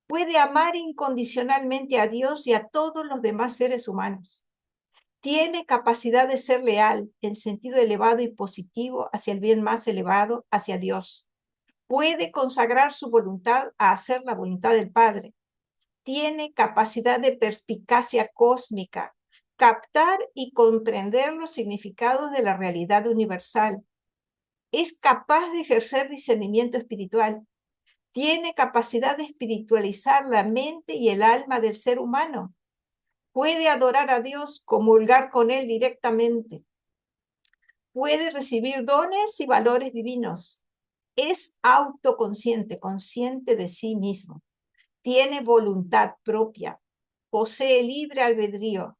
Puede amar incondicionalmente a Dios y a todos los demás seres humanos. Tiene capacidad de ser leal en sentido elevado y positivo hacia el bien más elevado, hacia Dios. Puede consagrar su voluntad a hacer la voluntad del Padre. Tiene capacidad de perspicacia cósmica, captar y comprender los significados de la realidad universal. Es capaz de ejercer discernimiento espiritual. Tiene capacidad de espiritualizar la mente y el alma del ser humano. Puede adorar a Dios, comulgar con Él directamente. Puede recibir dones y valores divinos. Es autoconsciente, consciente de sí mismo. Tiene voluntad propia. Posee libre albedrío.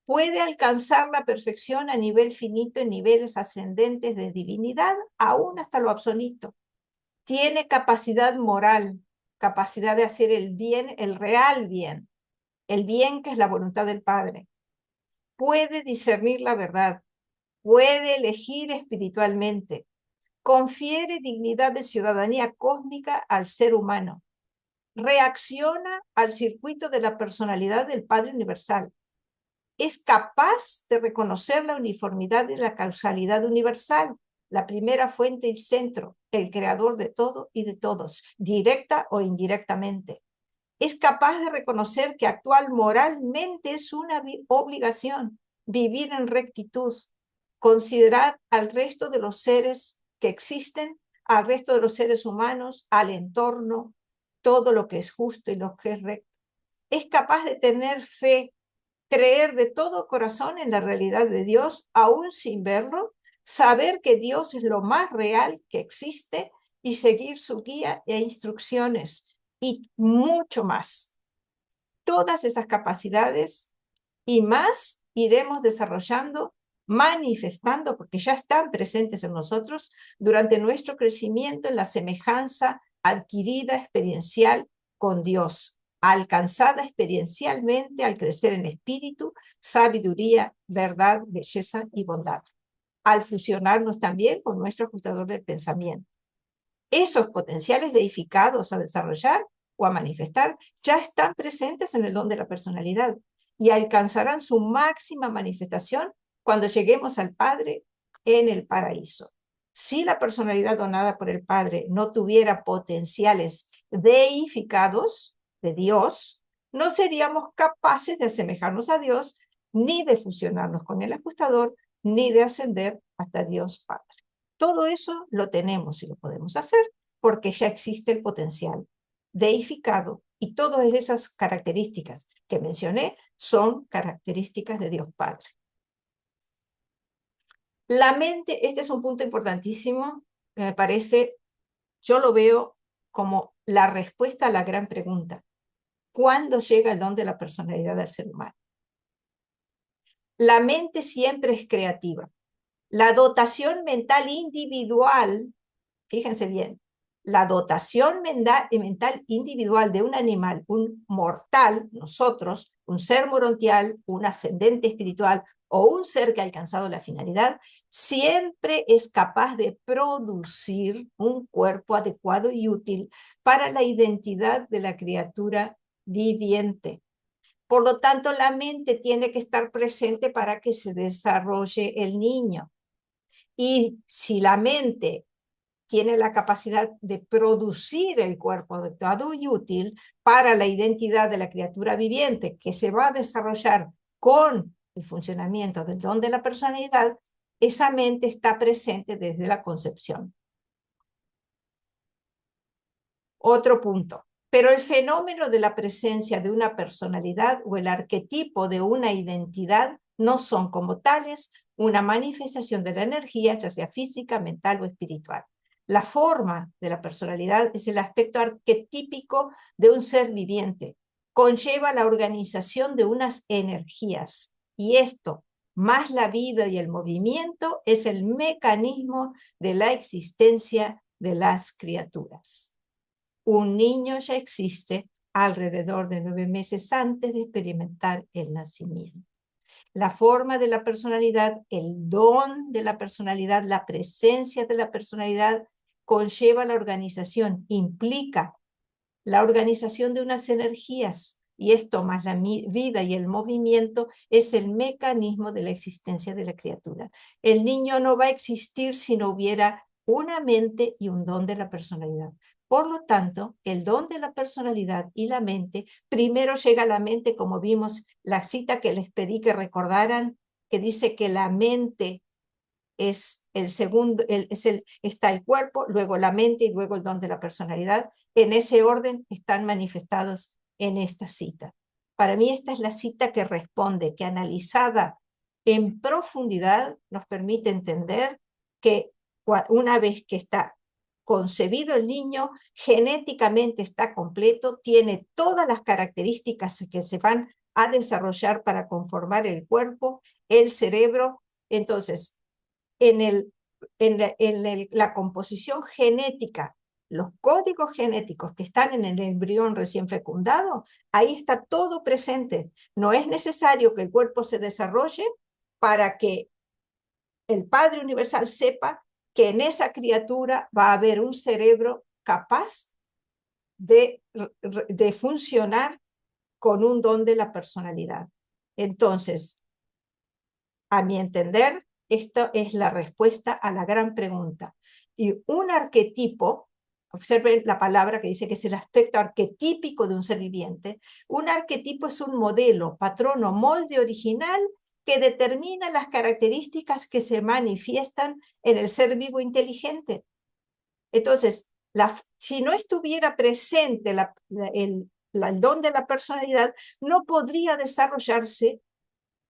Puede alcanzar la perfección a nivel finito en niveles ascendentes de divinidad, aún hasta lo absoluto. Tiene capacidad moral, capacidad de hacer el bien, el real bien, el bien que es la voluntad del Padre. Puede discernir la verdad, puede elegir espiritualmente, confiere dignidad de ciudadanía cósmica al ser humano, reacciona al circuito de la personalidad del Padre Universal, es capaz de reconocer la uniformidad de la causalidad universal, la primera fuente y centro, el creador de todo y de todos, directa o indirectamente. Es capaz de reconocer que actuar moralmente es una obligación, vivir en rectitud, considerar al resto de los seres que existen, al resto de los seres humanos, al entorno, todo lo que es justo y lo que es recto. Es capaz de tener fe, creer de todo corazón en la realidad de Dios, aún sin verlo, saber que Dios es lo más real que existe y seguir su guía e instrucciones y mucho más. Todas esas capacidades y más iremos desarrollando, manifestando, porque ya están presentes en nosotros durante nuestro crecimiento en la semejanza adquirida experiencial con Dios, alcanzada experiencialmente al crecer en espíritu, sabiduría, verdad, belleza y bondad, al fusionarnos también con nuestro ajustador del pensamiento. Esos potenciales deificados a desarrollar o a manifestar ya están presentes en el don de la personalidad y alcanzarán su máxima manifestación cuando lleguemos al Padre en el paraíso. Si la personalidad donada por el Padre no tuviera potenciales deificados de Dios, no seríamos capaces de asemejarnos a Dios, ni de fusionarnos con el ajustador, ni de ascender hasta Dios Padre. Todo eso lo tenemos y lo podemos hacer porque ya existe el potencial deificado y todas esas características que mencioné son características de Dios Padre. La mente, este es un punto importantísimo, que me parece, yo lo veo como la respuesta a la gran pregunta. ¿Cuándo llega el don de la personalidad del ser humano? La mente siempre es creativa. La dotación mental individual, fíjense bien, la dotación mental individual de un animal, un mortal, nosotros, un ser morontial, un ascendente espiritual o un ser que ha alcanzado la finalidad, siempre es capaz de producir un cuerpo adecuado y útil para la identidad de la criatura viviente. Por lo tanto, la mente tiene que estar presente para que se desarrolle el niño. Y si la mente tiene la capacidad de producir el cuerpo adecuado y útil para la identidad de la criatura viviente que se va a desarrollar con el funcionamiento del don de la personalidad, esa mente está presente desde la concepción. Otro punto. Pero el fenómeno de la presencia de una personalidad o el arquetipo de una identidad no son como tales una manifestación de la energía, ya sea física, mental o espiritual. La forma de la personalidad es el aspecto arquetípico de un ser viviente. Conlleva la organización de unas energías. Y esto, más la vida y el movimiento, es el mecanismo de la existencia de las criaturas. Un niño ya existe alrededor de 9 meses antes de experimentar el nacimiento. La forma de la personalidad, el don de la personalidad, la presencia de la personalidad conlleva la organización, implica la organización de unas energías, y esto más la vida y el movimiento es el mecanismo de la existencia de la criatura. El niño no va a existir si no hubiera una mente y un don de la personalidad. Por lo tanto, el don de la personalidad y la mente, primero llega a la mente, como vimos la cita que les pedí que recordaran, que dice que la mente es el segundo, está el cuerpo, luego la mente y luego el don de la personalidad. En ese orden están manifestados en esta cita. Para mí esta es la cita que responde, que analizada en profundidad nos permite entender que una vez que está concebido el niño, genéticamente está completo, tiene todas las características que se van a desarrollar para conformar el cuerpo, el cerebro. Entonces, la composición genética, los códigos genéticos que están en el embrión recién fecundado, ahí está todo presente. No es necesario que el cuerpo se desarrolle para que el Padre Universal sepa que en esa criatura va a haber un cerebro capaz de funcionar con un don de la personalidad. Entonces, a mi entender, esta es la respuesta a la gran pregunta. Y un arquetipo, observen la palabra que dice que es el aspecto arquetípico de un ser viviente, un arquetipo es un modelo, patrón o molde original que determina las características que se manifiestan en el ser vivo inteligente. Entonces, si no estuviera presente el don de la personalidad, no podría desarrollarse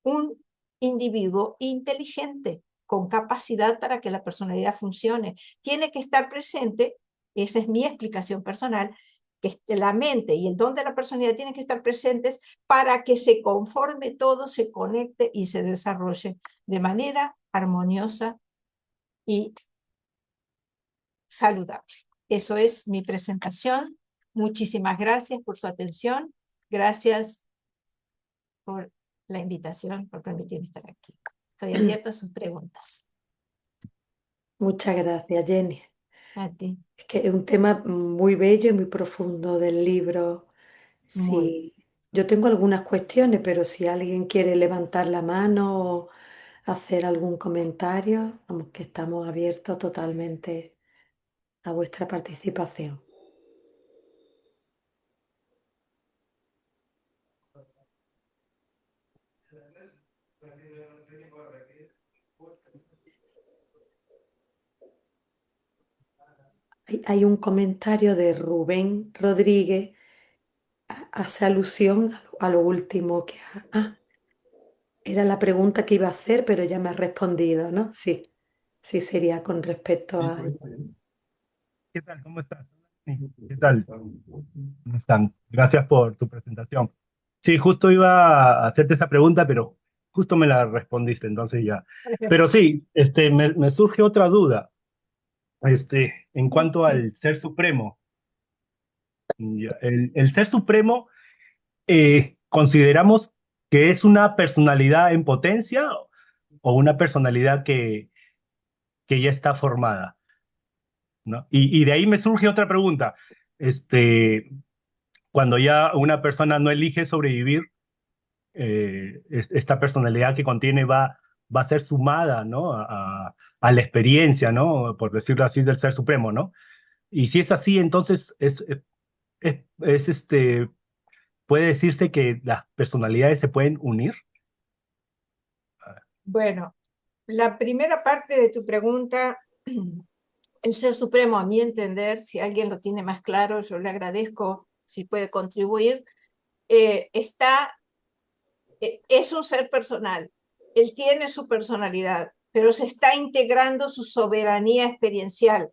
un individuo inteligente, con capacidad para que la personalidad funcione. Tiene que estar presente, esa es mi explicación personal, que la mente y el don de la personalidad tienen que estar presentes para que se conforme todo, se conecte y se desarrolle de manera armoniosa y saludable. Eso es mi presentación. Muchísimas gracias por su atención. Gracias por la invitación, por permitirme estar aquí. Estoy abierta a sus preguntas. Muchas gracias, Jenny. A ti. Es que es un tema muy bello y muy profundo del libro. Muy. Sí, yo tengo algunas cuestiones, pero si alguien quiere levantar la mano o hacer algún comentario, vamos, que estamos abiertos totalmente a vuestra participación. Hay un comentario de Rubén Rodríguez, hace alusión a lo último que era la pregunta que iba a hacer, pero ya me ha respondido, ¿no? Sí, sí sería con respecto a... ¿Qué tal? ¿Cómo estás? Sí, ¿qué tal? ¿Cómo están? Gracias por tu presentación. Sí, justo iba a hacerte esa pregunta, pero justo me la respondiste, entonces ya. Pero sí, me surge otra duda, en cuanto al Ser Supremo. Ya, el Ser Supremo, ¿consideramos que es una personalidad en potencia o una personalidad que ya está formada, ¿no? Y de ahí me surge otra pregunta. Cuando ya una persona no elige sobrevivir, esta personalidad que contiene va a ser sumada, ¿no? A la experiencia, ¿no? Por decirlo así, del Ser Supremo, ¿no? Y si es así, entonces puede decirse que las personalidades se pueden unir. Bueno, la primera parte de tu pregunta, el Ser Supremo, a mi entender, si alguien lo tiene más claro, yo le agradezco si puede contribuir, es un ser personal. Él tiene su personalidad, pero se está integrando su soberanía experiencial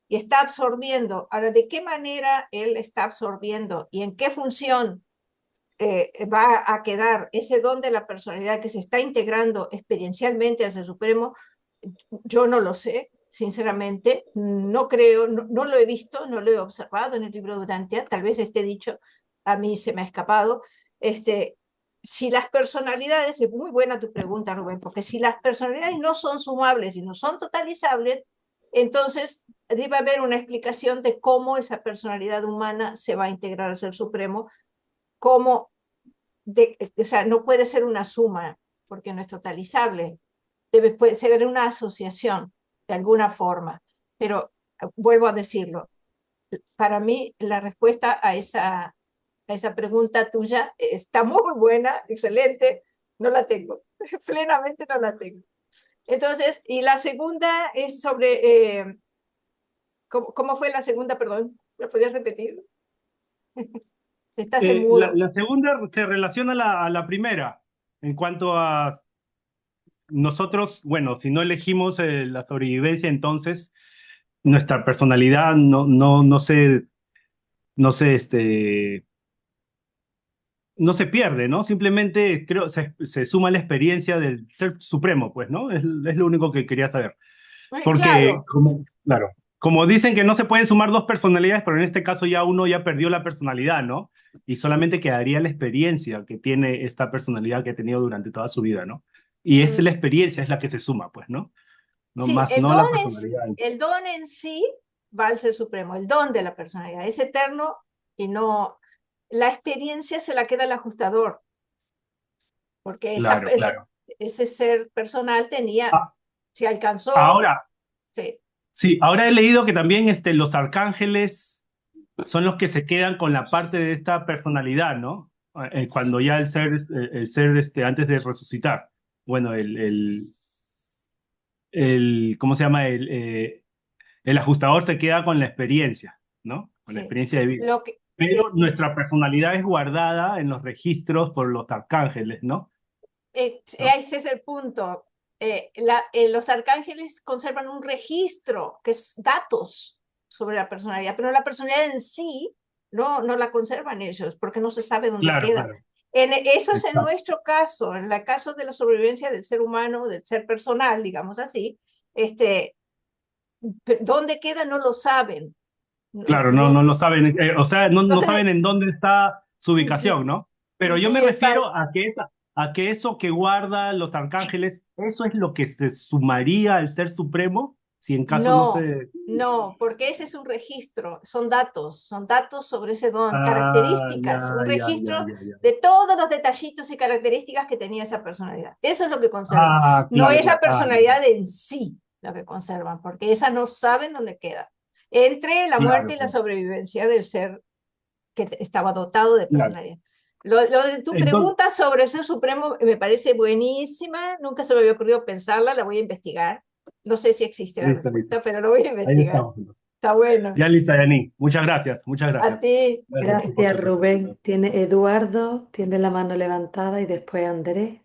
y está absorbiendo. Ahora, ¿de qué manera él está absorbiendo y en qué función va a quedar ese don de la personalidad que se está integrando experiencialmente al Ser Supremo? Yo no lo sé, sinceramente, no creo, no lo he visto, no lo he observado en el libro Durantia, tal vez esté dicho, a mí se me ha escapado. Si las personalidades, es muy buena tu pregunta, Rubén, porque si las personalidades no son sumables y no son totalizables, entonces debe haber una explicación de cómo esa personalidad humana se va a integrar al Ser Supremo, cómo o sea, no puede ser una suma porque no es totalizable, puede ser una asociación de alguna forma, pero vuelvo a decirlo, para mí la respuesta a esa pregunta tuya está muy buena, excelente, no la tengo, plenamente no la tengo. Entonces, y la segunda es sobre, ¿cómo fue la segunda, perdón? ¿Lo podrías repetir? Estás en mudo. La segunda se relaciona a la primera, en cuanto a nosotros, bueno, si no elegimos la sobrevivencia, entonces nuestra personalidad no se pierde, ¿no? Simplemente creo se suma la experiencia del Ser Supremo, pues, ¿no? Es lo único que quería saber. Porque, Claro, claro, como dicen que no se pueden sumar dos personalidades, pero en este caso ya uno ya perdió la personalidad, ¿no? Y solamente quedaría la experiencia que tiene esta personalidad que ha tenido durante toda su vida, ¿no? Y es la experiencia, es la que se suma, pues, ¿no? No sí, más, no la personalidad. el don en sí va al Ser Supremo, el don de la personalidad es eterno y no, la experiencia se la queda el ajustador, porque Claro, claro. ese ser personal tenía, Ah, se alcanzó, ahora, sí, sí, ahora he leído que también los arcángeles son los que se quedan con la parte de esta personalidad, ¿no? Cuando ya el ser antes de resucitar. Bueno, ¿cómo se llama? El ajustador se queda con la experiencia, ¿no? Con la sí, experiencia de vida. Pero sí, nuestra personalidad es guardada en los registros por los arcángeles, ¿no? ¿No? ese es el punto. Los arcángeles conservan un registro, que es datos sobre la personalidad, pero la personalidad en sí no la conservan ellos, porque no se sabe dónde Claro, queda. claro. Eso es en Exacto. nuestro caso, en el caso de la sobrevivencia del ser humano, del ser personal, digamos así, dónde queda no lo saben. Claro, no lo saben, o sea, no Entonces, saben en dónde está su sí, ubicación, ¿no? Pero yo me sí, exacto. refiero a que eso que guarda los arcángeles, eso es lo que se sumaría al Ser Supremo, si en caso no No, se... no, porque ese es un registro, son datos sobre ese don, Ah, características, un ya, registro ya, ya. de todos los detallitos y características que tenía esa personalidad. Eso es lo que conservan. Ah, No claro, es la claro. Ah, ya, ya. personalidad en sí lo que conservan, porque esa no saben dónde queda. Entre la muerte Claro, y la claro, sobrevivencia del ser que estaba dotado de claro. personalidad. Lo de tu Entonces, pregunta sobre el ser supremo me parece buenísima, nunca se me había ocurrido pensarla, la voy a investigar. No sé si existe la listo, listo. respuesta, pero lo voy a Ahí investigar. estamos. Está bueno. Ya lista, Yani. Muchas gracias, muchas A gracias. ti. Gracias por Gracias, tu respuesta. Rubén. Tiene Eduardo, tiene la mano levantada y después Andrés.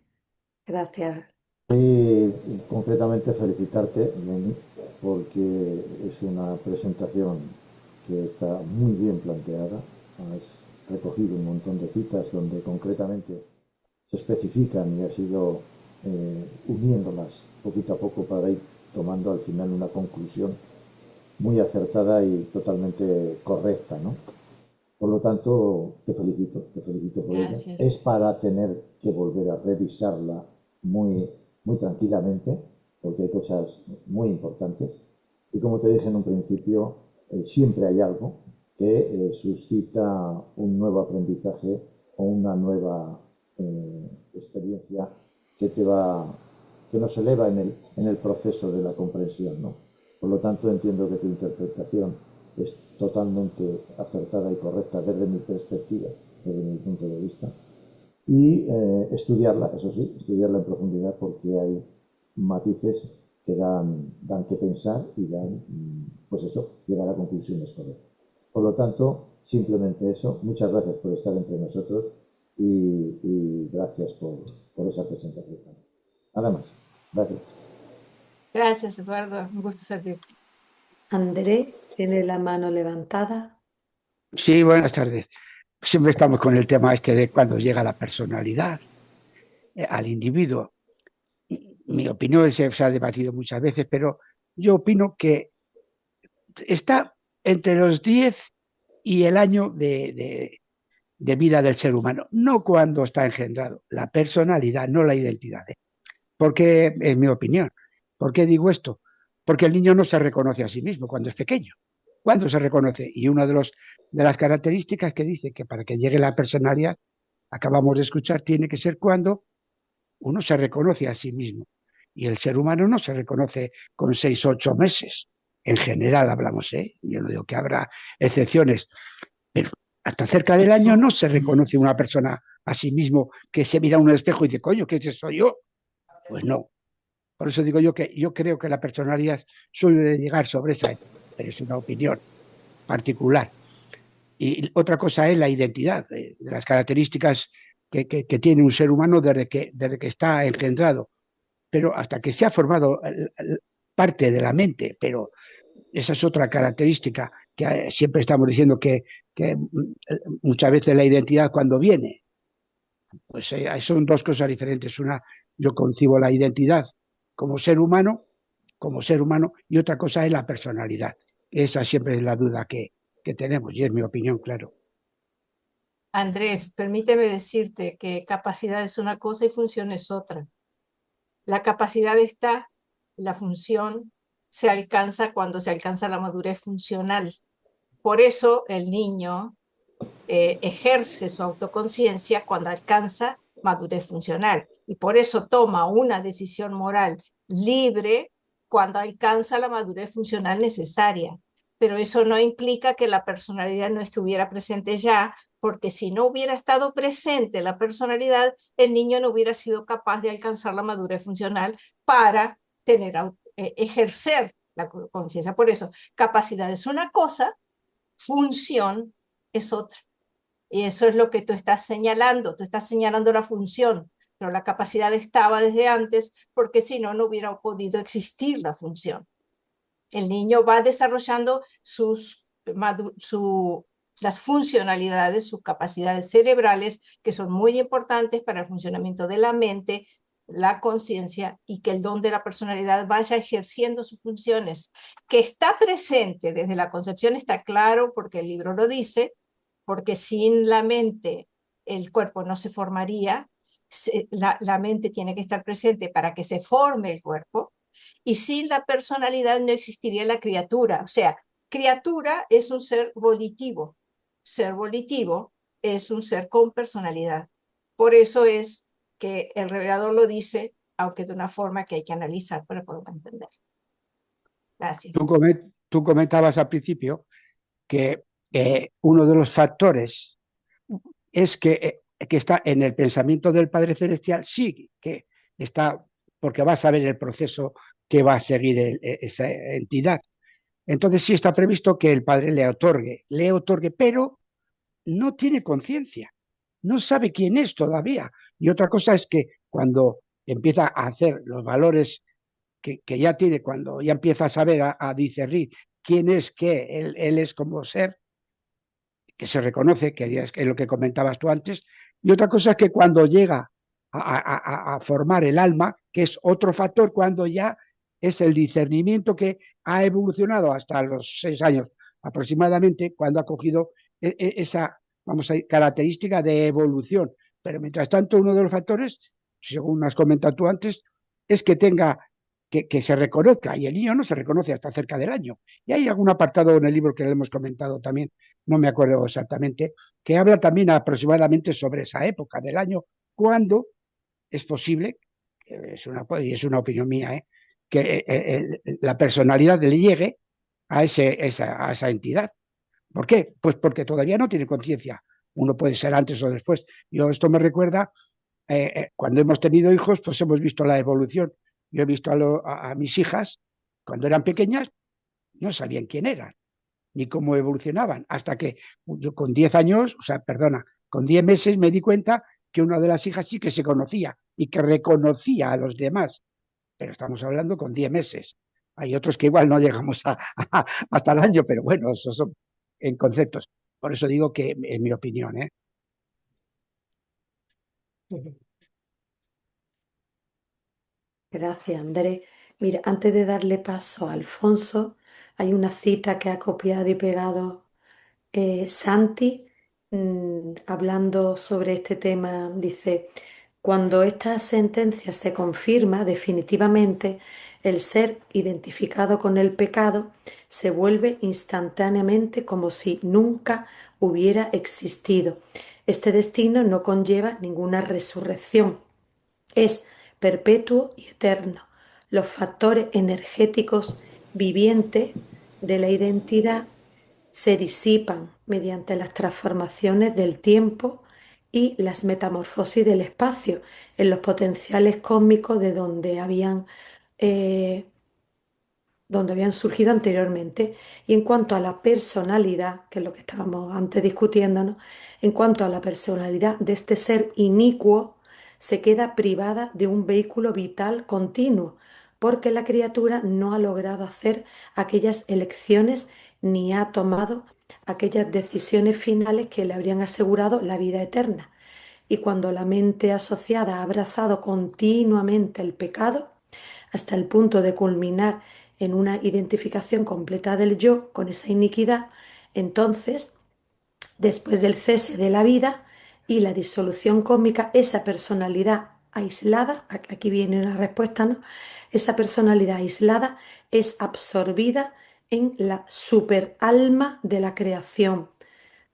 Gracias. Y concretamente felicitarte, Lenny, porque es una presentación que está muy bien planteada. Has recogido un montón de citas donde concretamente se especifican y has ido uniéndolas poquito a poco para ir tomando al final una conclusión muy acertada y totalmente correcta, ¿no? Por lo tanto, te felicito por ella. Es Gracias. para tener que volver a revisarla muy muy tranquilamente, porque hay cosas muy importantes. Y como te dije en un principio, siempre hay algo que suscita un nuevo aprendizaje o una nueva experiencia que te va, que nos eleva en el proceso de la comprensión, ¿no? Por lo tanto, entiendo que tu interpretación es totalmente acertada y correcta desde mi perspectiva, desde mi punto de vista. Y estudiarla, eso sí, estudiarla en profundidad porque hay matices que dan que pensar y dan, pues eso, llegar a conclusiones correctas. Por lo tanto, simplemente eso. Muchas gracias por estar entre nosotros y gracias por esa presentación. Nada más. Gracias. Gracias, Eduardo. Un gusto servirte. André tiene la mano levantada. Sí, buenas tardes. Siempre estamos con el tema este de cuando llega la personalidad al individuo. Mi opinión se ha debatido muchas veces, pero yo opino que está entre los 10 y el año de vida del ser humano, no cuando está engendrado, la personalidad, no la identidad. Porque es mi opinión. ¿Por qué digo esto? Porque el niño no se reconoce a sí mismo cuando es pequeño. ¿Cuándo se reconoce? Y una de las características que dice que para que llegue la personalidad, acabamos de escuchar, tiene que ser cuando uno se reconoce a sí mismo. Y el ser humano no se reconoce con 6 o 8 meses. En general hablamos, ¿eh? Yo no digo que habrá excepciones, pero hasta cerca del año no se reconoce una persona a sí mismo que se mira a un espejo y dice, coño, ¿qué es eso yo? Pues no. Por eso digo yo que yo creo que la personalidad suele llegar sobre esa época, pero es una opinión particular. Y otra cosa es la identidad, de las características que tiene un ser humano desde que está engendrado, pero hasta que se ha formado parte de la mente, pero esa es otra característica que siempre estamos diciendo que muchas veces la identidad cuando viene, pues son dos cosas diferentes. Una, yo concibo la identidad como ser humano, y otra cosa es la personalidad. Esa siempre es la duda que tenemos y es mi opinión, claro. Andrés, permíteme decirte que capacidad es una cosa y función es otra. La capacidad está, la función se alcanza cuando se alcanza la madurez funcional. Por eso el niño ejerce su autoconciencia cuando alcanza madurez funcional. Y por eso toma una decisión moral libre cuando alcanza la madurez funcional necesaria. Pero eso no implica que la personalidad no estuviera presente ya, porque si no hubiera estado presente la personalidad, el niño no hubiera sido capaz de alcanzar la madurez funcional para ejercer la conciencia. Por eso, capacidad es una cosa, función es otra. Y eso es lo que tú estás señalando la función, pero la capacidad estaba desde antes porque si no, no hubiera podido existir la función. El niño va desarrollando las funcionalidades, sus capacidades cerebrales, que son muy importantes para el funcionamiento de la mente, la conciencia y que el don de la personalidad vaya ejerciendo sus funciones. Que está presente desde la concepción está claro porque el libro lo dice, porque sin la mente el cuerpo no se formaría, la mente tiene que estar presente para que se forme el cuerpo, y sin la personalidad no existiría la criatura. O sea, criatura es un ser volitivo es un ser con personalidad. Por eso es que el revelador lo dice, aunque de una forma que hay que analizar para poder entender. Gracias. Tú comentabas al principio que uno de los factores es que está en el pensamiento del Padre Celestial, sí, que está, porque va a saber el proceso que va a seguir esa entidad. Entonces sí está previsto que el Padre le otorgue, pero no tiene conciencia, no sabe quién es todavía. Y otra cosa es que cuando empieza a hacer los valores que ya tiene, cuando ya empieza a saber, a discernir quién es que él es como ser, que se reconoce, que es lo que comentabas tú antes, y otra cosa es que cuando llega a formar el alma, que es otro factor, cuando ya es el discernimiento que ha evolucionado hasta los 6 años aproximadamente, cuando ha cogido esa, vamos a decir, característica de evolución. Pero mientras tanto, uno de los factores, según has comentado tú antes, es que tenga, que se reconozca, y el niño no se reconoce hasta cerca del año. Y hay algún apartado en el libro que le hemos comentado también, no me acuerdo exactamente, que habla también aproximadamente sobre esa época del año, cuando es posible, y es una opinión mía, que la personalidad le llegue a esa entidad. ¿Por qué? Pues porque todavía no tiene conciencia. Uno puede ser antes o después. Esto me recuerda, cuando hemos tenido hijos, pues hemos visto la evolución. Yo he visto a mis hijas, cuando eran pequeñas, no sabían quién eran, ni cómo evolucionaban, hasta que yo con 10 años, o sea, perdona, con 10 meses me di cuenta que una de las hijas sí que se conocía y que reconocía a los demás, pero estamos hablando con 10 meses. Hay otros que igual no llegamos hasta el año, pero bueno, esos son en conceptos. Por eso digo que es mi opinión, ¿eh? Gracias, Andrés. Mira, antes de darle paso a Alfonso, hay una cita que ha copiado y pegado Santi, hablando sobre este tema. Dice, cuando esta sentencia se confirma definitivamente, el ser identificado con el pecado se vuelve instantáneamente como si nunca hubiera existido. Este destino no conlleva ninguna resurrección, es perpetuo y eterno. Los factores energéticos vivientes de la identidad se disipan mediante las transformaciones del tiempo y las metamorfosis del espacio en los potenciales cósmicos de eh, donde habían surgido anteriormente. Y en cuanto a la personalidad, que es lo que estábamos antes discutiendo, ¿no? En cuanto a la personalidad de este ser inicuo, se queda privada de un vehículo vital continuo, porque la criatura no ha logrado hacer aquellas elecciones ni ha tomado aquellas decisiones finales que le habrían asegurado la vida eterna. Y cuando la mente asociada ha abrazado continuamente el pecado, hasta el punto de culminar en una identificación completa del yo con esa iniquidad, entonces, después del cese de la vida y la disolución cósmica, esa personalidad aislada, aquí viene una respuesta, ¿no? Esa personalidad aislada es absorbida en la superalma de la creación,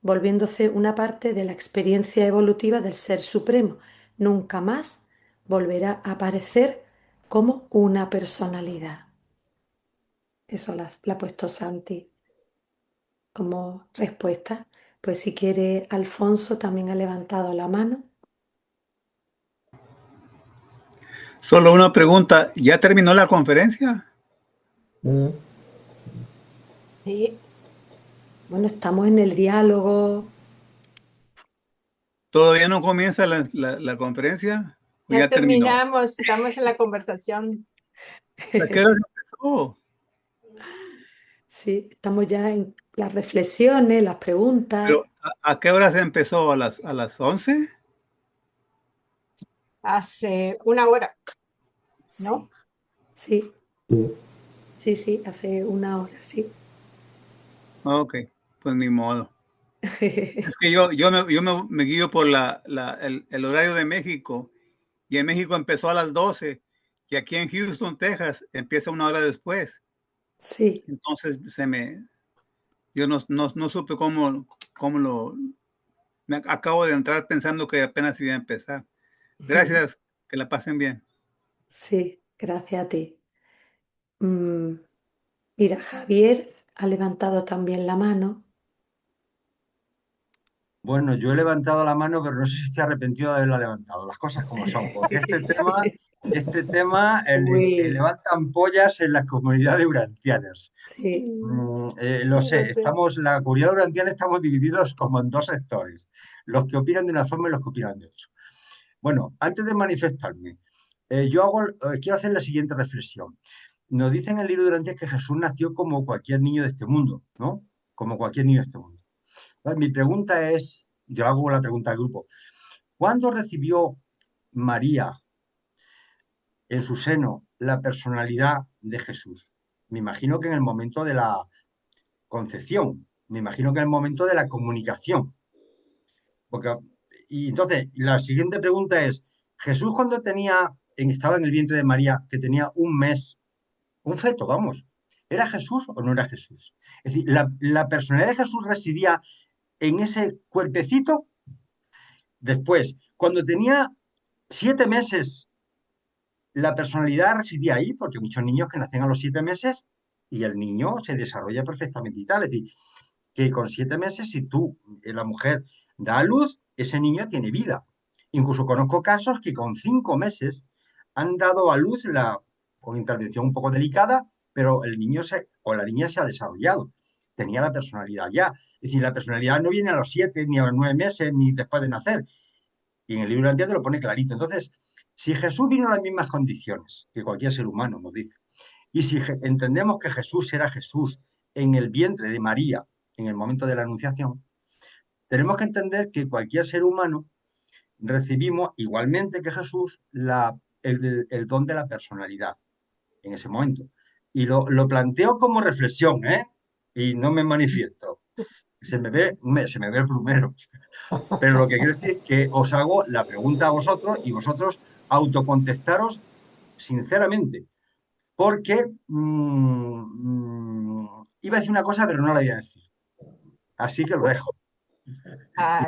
volviéndose una parte de la experiencia evolutiva del Ser Supremo. Nunca más volverá a aparecer como una personalidad. Eso la ha puesto Santi como respuesta. Pues si quiere, Alfonso también ha levantado la mano. Solo una pregunta, ¿ya terminó la conferencia? Sí. Bueno, estamos en el diálogo. ¿Todavía no comienza la conferencia? ¿O Ya ya terminó? terminamos, estamos en la conversación. ¿A qué hora empezó? Sí, estamos ya en las reflexiones, las preguntas. ¿Pero a qué hora se empezó? ¿A las 11? Hace una hora, ¿no? Sí, Sí. sí, sí, hace una hora, sí. Ok, pues ni modo. Es que yo me guío por el horario de México, y en México empezó a las 12, y aquí en Houston, Texas, empieza una hora después. Sí. Entonces yo no supe me acabo de entrar pensando que apenas iba a empezar. Gracias, que la pasen bien. Sí, gracias a ti. Mm, Mira, Javier ha levantado también la mano. Bueno, yo he levantado la mano, pero no sé si estoy arrepentido de haberla levantado, las cosas como son, porque este tema Uy, levanta ampollas en las comunidades urantianas. sí, Lo sé, Lo sé. la comunidad urantiana estamos divididos como en dos sectores, los que opinan de una forma y los que opinan de otra. Bueno, antes de manifestarme, quiero hacer la siguiente reflexión. Nos dice en el libro de Urantia que Jesús nació como cualquier niño de este mundo, ¿no? Como cualquier niño de este mundo. Entonces, mi pregunta es, yo hago la pregunta al grupo, ¿cuándo recibió María en su seno la personalidad de Jesús? Me imagino que en el momento de la concepción, me imagino que en el momento de la comunicación. Porque, y entonces, la siguiente pregunta es, ¿Jesús cuando tenía estaba en el vientre de María, que tenía un mes, un feto, vamos, ¿era Jesús o no era Jesús? Es decir, la personalidad de Jesús residía en ese cuerpecito. Después, cuando tenía 7 meses, la personalidad residía ahí, porque hay muchos niños que nacen a los 7 meses y el niño se desarrolla perfectamente y tal. Es decir, que con 7 meses, si tú, la mujer, da a luz, ese niño tiene vida. Incluso conozco casos que con 5 meses han dado a luz con intervención un poco delicada, pero el niño o la niña se ha desarrollado. Tenía la personalidad ya. Es decir, la personalidad no viene a los 7, ni a los 9 meses, ni después de nacer. Y en el libro de Antía te lo pone clarito. Entonces, si Jesús vino en las mismas condiciones que cualquier ser humano, nos dice, y si entendemos que Jesús era Jesús en el vientre de María en el momento de la Anunciación, tenemos que entender que cualquier ser humano recibimos, igualmente que Jesús, el don de la personalidad en ese momento. Y lo planteo como reflexión, ¿eh? Y no me manifiesto. Se me ve el plumero. Pero lo que quiero decir es que os hago la pregunta a vosotros y vosotros autocontestaros sinceramente. Porque iba a decir una cosa, pero no la iba a decir. Así que lo dejo.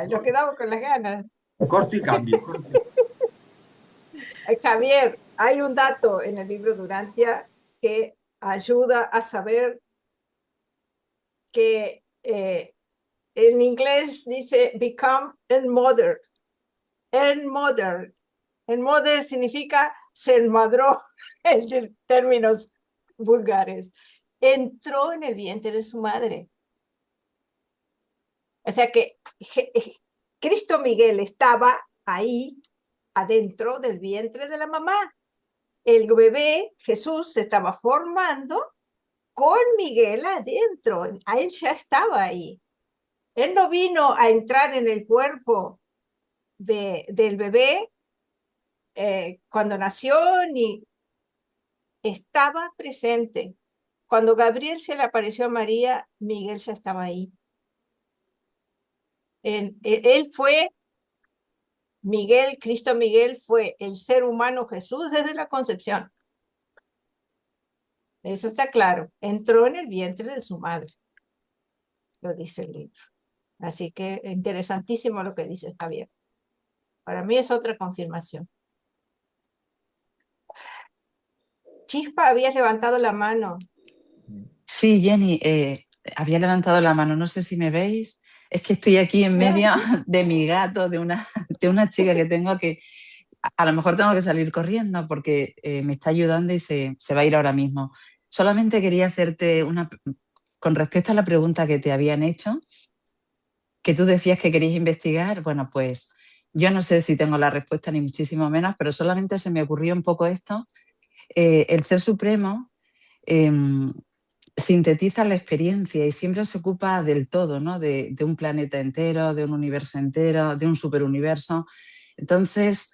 Nos quedamos con las ganas. Corto y cambio. Javier, hay un dato en el libro Durantia que ayuda a saber que en inglés dice become a mother. El mother. El mother significa se enmadró en términos vulgares. Entró en el vientre de su madre. O sea que Cristo Miguel estaba ahí adentro del vientre de la mamá. El bebé Jesús se estaba formando con Miguel adentro. A él ya estaba ahí. Él no vino a entrar en el cuerpo del bebé cuando nació, ni estaba presente. Cuando Gabriel se le apareció a María, Miguel ya estaba ahí. Él fue Miguel, Cristo Miguel fue el ser humano Jesús desde la concepción. Eso está claro. Entró en el vientre de su madre, lo dice el libro. Así que interesantísimo lo que dice Javier. Para mí es otra confirmación. Chispa, habías levantado la mano. Sí, Jenny, había levantado la mano, no sé si me veis. Es que estoy aquí en medio de mi gato, de una chica que tengo que a lo mejor tengo que salir corriendo porque me está ayudando y se va a ir ahora mismo. Solamente quería hacerte con respecto a la pregunta que te habían hecho, que tú decías que querías investigar. Bueno, pues yo no sé si tengo la respuesta ni muchísimo menos, pero solamente se me ocurrió un poco esto. El Ser Supremo sintetiza la experiencia y siempre se ocupa del todo, ¿no? De un planeta entero, de un universo entero, de un superuniverso. Entonces,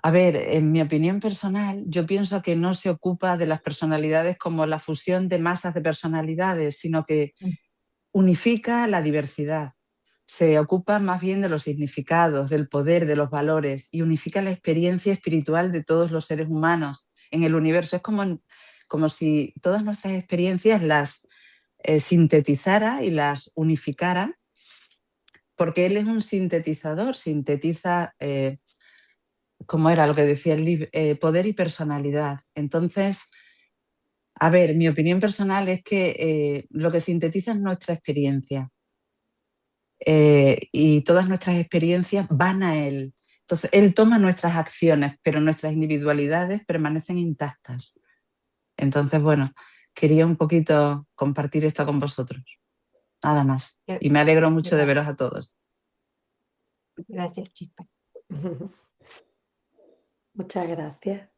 a ver, en mi opinión personal, yo pienso que no se ocupa de las personalidades como la fusión de masas de personalidades, sino que unifica la diversidad. Se ocupa más bien de los significados, del poder, de los valores y unifica la experiencia espiritual de todos los seres humanos en el universo. Es como si todas nuestras experiencias las sintetizara y las unificara, porque él es un sintetizador, sintetiza, como era lo que decía el libro, poder y personalidad. Entonces, a ver, mi opinión personal es que lo que sintetiza es nuestra experiencia. Y todas nuestras experiencias van a él. Entonces, él toma nuestras acciones, pero nuestras individualidades permanecen intactas. Entonces, bueno, quería un poquito compartir esto con vosotros. Nada más. Y me alegro mucho de veros a todos. Gracias, Chispa. Muchas gracias.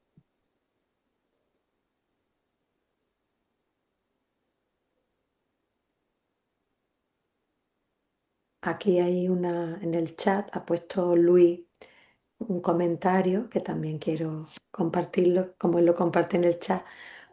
Aquí hay en el chat ha puesto Luis un comentario que también quiero compartirlo, como él lo comparte en el chat.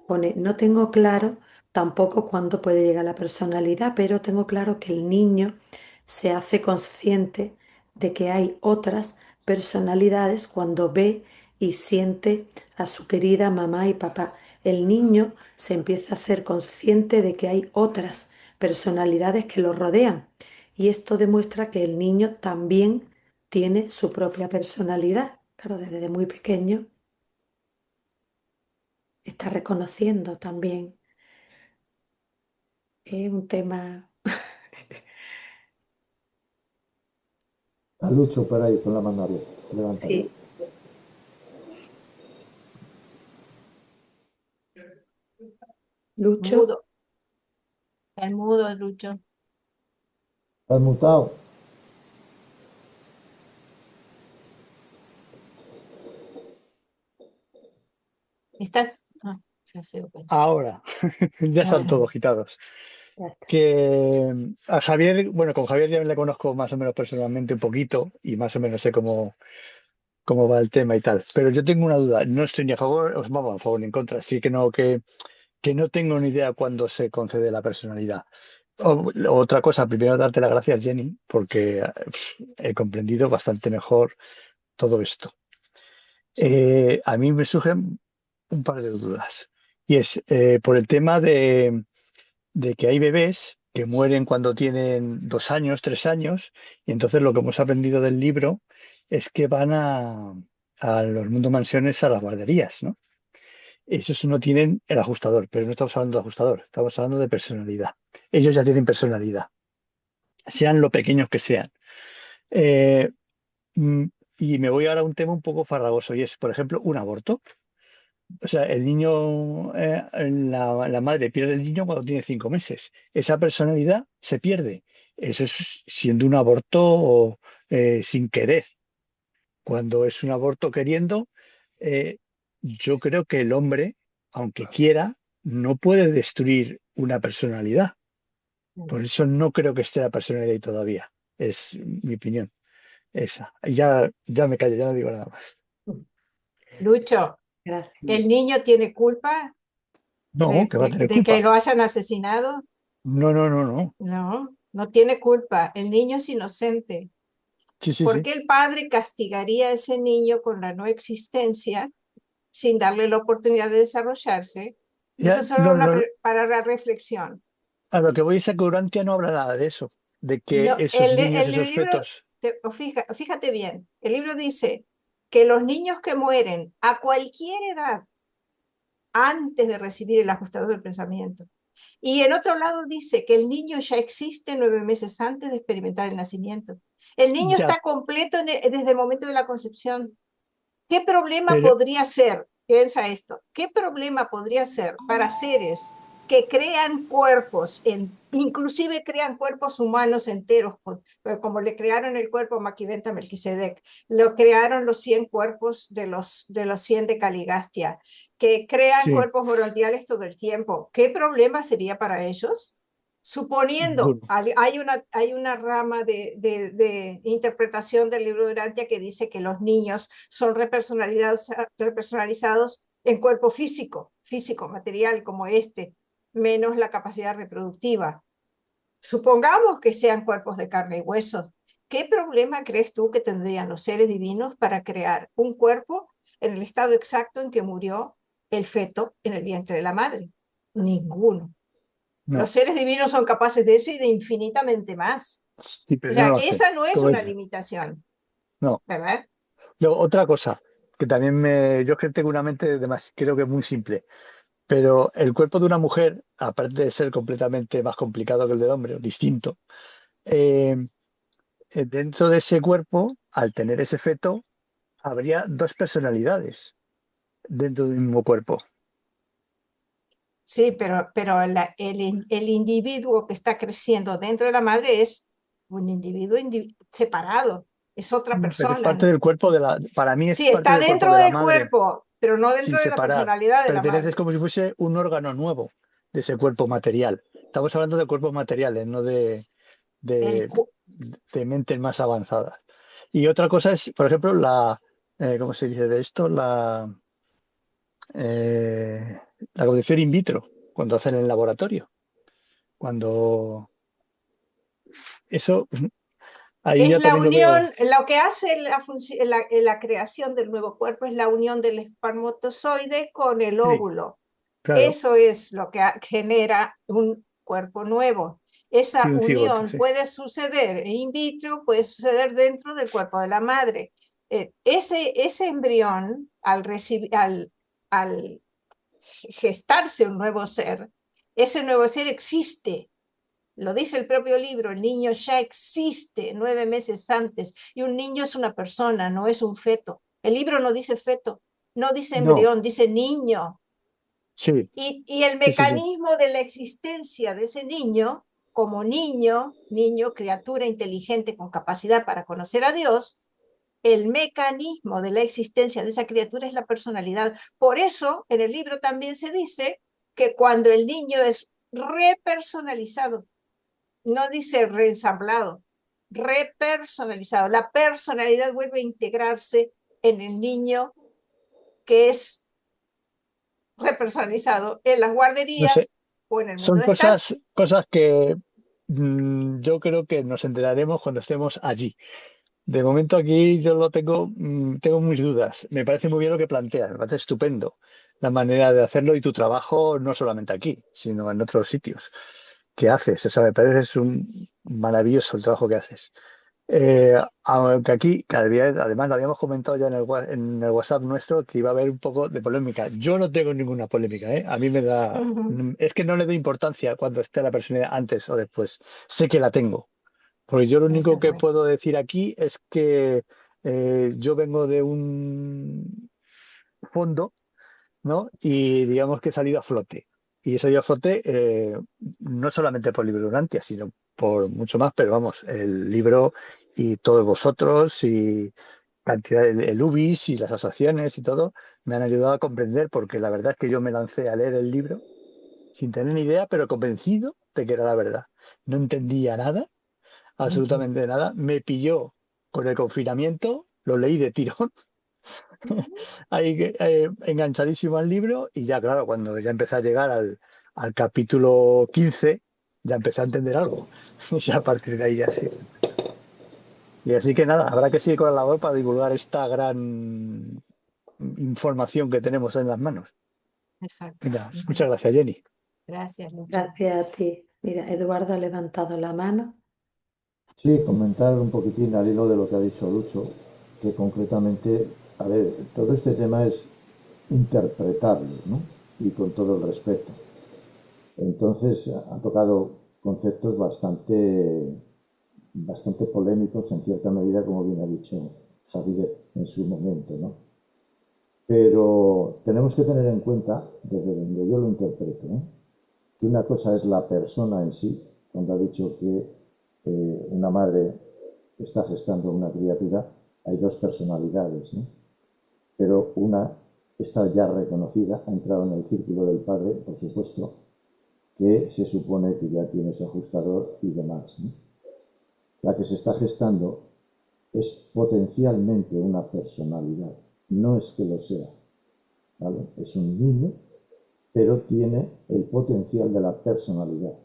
Pone, no tengo claro tampoco cuándo puede llegar la personalidad, pero tengo claro que el niño se hace consciente de que hay otras personalidades cuando ve y siente a su querida mamá y papá. El niño se empieza a ser consciente de que hay otras personalidades que lo rodean y esto demuestra que el niño también tiene su propia personalidad. Claro, desde muy pequeño está reconociendo también. Es un tema. A Lucho por ahí con la mano levantada. Sí, Lucho. Mudo, el mudo, Lucho. ¿Estás mutado? ¿Estás? Ya sé, ok. Ahora, ya están Ah, todos quitados. Ya está. Que a Javier, bueno, con Javier ya le conozco más o menos personalmente un poquito y más o menos sé cómo va el tema y tal. Pero yo tengo una duda, no estoy ni a favor, vamos, a favor ni en contra, sí que no, que no tengo ni idea cuándo se concede la personalidad. Otra cosa, primero darte las gracias, Jenny, porque he comprendido bastante mejor todo esto. A mí me surgen un par de dudas. Y es por el tema de que hay bebés que mueren cuando tienen 2 años, 3 años, y entonces lo que hemos aprendido del libro es que van a los mundo mansiones, a las guarderías, ¿no? Esos no tienen el ajustador, pero no estamos hablando de ajustador, estamos hablando de personalidad. Ellos ya tienen personalidad, sean lo pequeños que sean. Eh, mm, y me voy ahora a un tema un poco farragoso, y es, por ejemplo, un aborto. O sea, el niño, la madre pierde el niño cuando tiene 5 meses. Esa personalidad se pierde. Eso es siendo un aborto sin querer. Cuando es un aborto queriendo, eh, yo creo que el hombre, aunque quiera, no puede destruir una personalidad. Por eso no creo que esté la personalidad ahí todavía. Es mi opinión, esa. Y ya me callo, ya no digo nada más. Lucho, Gracias. ¿el niño tiene culpa No, que va a tener de que culpa. lo hayan asesinado? No, no, no, no. No, no tiene culpa. El niño es inocente. Sí, sí, ¿Por sí. qué el padre castigaría a ese niño con la no existencia sin darle la oportunidad de desarrollarse? Eso Ya, es solo no, no, para la reflexión. a lo que voy es a que Urantia no habla nada de eso, de que No, esos niños, el esos libro, fetos, fíjate bien, el libro dice que los niños que mueren a cualquier edad antes de recibir el ajustador del pensamiento. Y en otro lado dice que el niño ya existe 9 meses antes de experimentar el nacimiento. El niño ya, está completo desde el momento de la concepción. ¿Qué problema pero podría ser? Piensa esto. ¿Qué problema podría ser para seres que crean cuerpos, inclusive crean cuerpos humanos enteros, como le crearon el cuerpo a Maquiventa Melquisedec, lo crearon los 100 cuerpos de los 100 de Caligastia, que crean sí, cuerpos brontiales todo el tiempo? ¿Qué problema sería para ellos? Suponiendo, ninguno. hay una rama de interpretación del libro de Urantia que dice que los niños son repersonalizados en cuerpo físico, material como este, menos la capacidad reproductiva. Supongamos que sean cuerpos de carne y huesos. ¿Qué problema crees tú que tendrían los seres divinos para crear un cuerpo en el estado exacto en que murió el feto en el vientre de la madre? Ninguno. Los No, seres divinos son capaces de eso y de infinitamente más. sí, O pero no sea, lo hacen. esa no es Como una dice, limitación, no. ¿verdad? Luego, otra cosa, que también yo es que tengo una mente creo que muy simple, pero el cuerpo de una mujer, aparte de ser completamente más complicado que el del hombre, o distinto, eh, dentro de ese cuerpo, al tener ese feto, habría dos personalidades dentro del mismo cuerpo. Sí, pero el individuo que está creciendo dentro de la madre es un individuo separado, es otra Pero es parte persona. del cuerpo para mí es Sí, parte está del cuerpo dentro de la del madre, cuerpo, pero no sin dentro de la separar. personalidad de la Pertenece madre. como si fuese un órgano nuevo de ese cuerpo material. Estamos hablando de cuerpos materiales, no El, de, de mentes más avanzadas. Y otra cosa es, por ejemplo, ¿cómo se dice de esto? La concepción in vitro, cuando hacen en el laboratorio. Cuando eso Ahí Es ya la también lo veo. unión, lo que hace la creación del nuevo cuerpo es la unión del espermatozoide con el Sí, óvulo. claro. Eso es lo que genera un cuerpo nuevo. Sí, Esa un cigoto, unión sí. puede suceder in vitro, puede suceder dentro del cuerpo de la madre. Ese embrión, al gestarse un nuevo ser, ese nuevo ser existe. Lo dice el propio libro, el niño ya existe 9 meses antes y un niño es una persona, no es un feto. El libro no dice feto, no dice No, embrión, dice niño. sí, Y el sí, sí, sí. mecanismo de la existencia de ese niño, como niño, criatura inteligente con capacidad para conocer a Dios, el mecanismo de la existencia de esa criatura es la personalidad. Por eso, en el libro también se dice que cuando el niño es repersonalizado, no dice reensamblado, repersonalizado, la personalidad vuelve a integrarse en el niño que es repersonalizado en las No sé, guarderías o en el mundo son de estancia. cosas que yo creo que nos enteraremos cuando estemos allí. De momento aquí yo tengo mis dudas. Me parece muy bien lo que planteas, me parece estupendo la manera de hacerlo y tu trabajo no solamente aquí, sino en otros sitios que haces. O sea, me parece es un maravilloso el trabajo que haces. Aunque aquí, cada día, además lo habíamos comentado ya en el WhatsApp nuestro, que iba a haber un poco de polémica. Yo no tengo ninguna polémica, ¿eh? A mí me da, es que no le doy importancia cuando esté la persona antes o después. Sé que la tengo. Porque yo lo Eso único es que bueno. puedo decir aquí es que yo vengo de un fondo, ¿no? Y digamos que he salido a flote. Y he salido a flote no solamente por Libro Urantia, sino por mucho más, pero vamos, el libro y todos vosotros y cantidad, el UBIS y las asociaciones y todo me han ayudado a comprender, porque la verdad es que yo me lancé a leer el libro sin tener ni idea, pero convencido de que era la verdad. No entendía nada, absolutamente nada. Me pilló con el confinamiento, lo leí de tirón, ahí enganchadísimo al libro y ya, claro, cuando ya empecé a llegar al capítulo 15, ya empecé a entender algo. Y a partir de ahí ya sí, estupendo. Y así que nada, habrá que seguir con la labor para divulgar esta gran información que tenemos en las manos. Exacto. Mira, muchas gracias, Jenny. Gracias, Lucho. Gracias a ti. Mira, Eduardo ha levantado la mano. Sí, comentar un poquitín al hilo de lo que ha dicho Lucho, que concretamente, a ver, todo este tema es interpretarlo, ¿no? Y con todo el respeto. Entonces, ha tocado conceptos bastante polémicos en cierta medida, como bien ha dicho Javier en su momento, ¿no? Pero tenemos que tener en cuenta, desde donde yo lo interpreto, ¿no? Que una cosa es la persona en sí, cuando ha dicho que una madre está gestando una criatura, hay dos personalidades, ¿no? Pero una está ya reconocida, ha entrado en el círculo del padre, por supuesto, que se supone que ya tiene su ajustador y demás, ¿no? La que se está gestando es potencialmente una personalidad, no es que lo sea, ¿vale? Es un niño, pero tiene el potencial de la personalidad.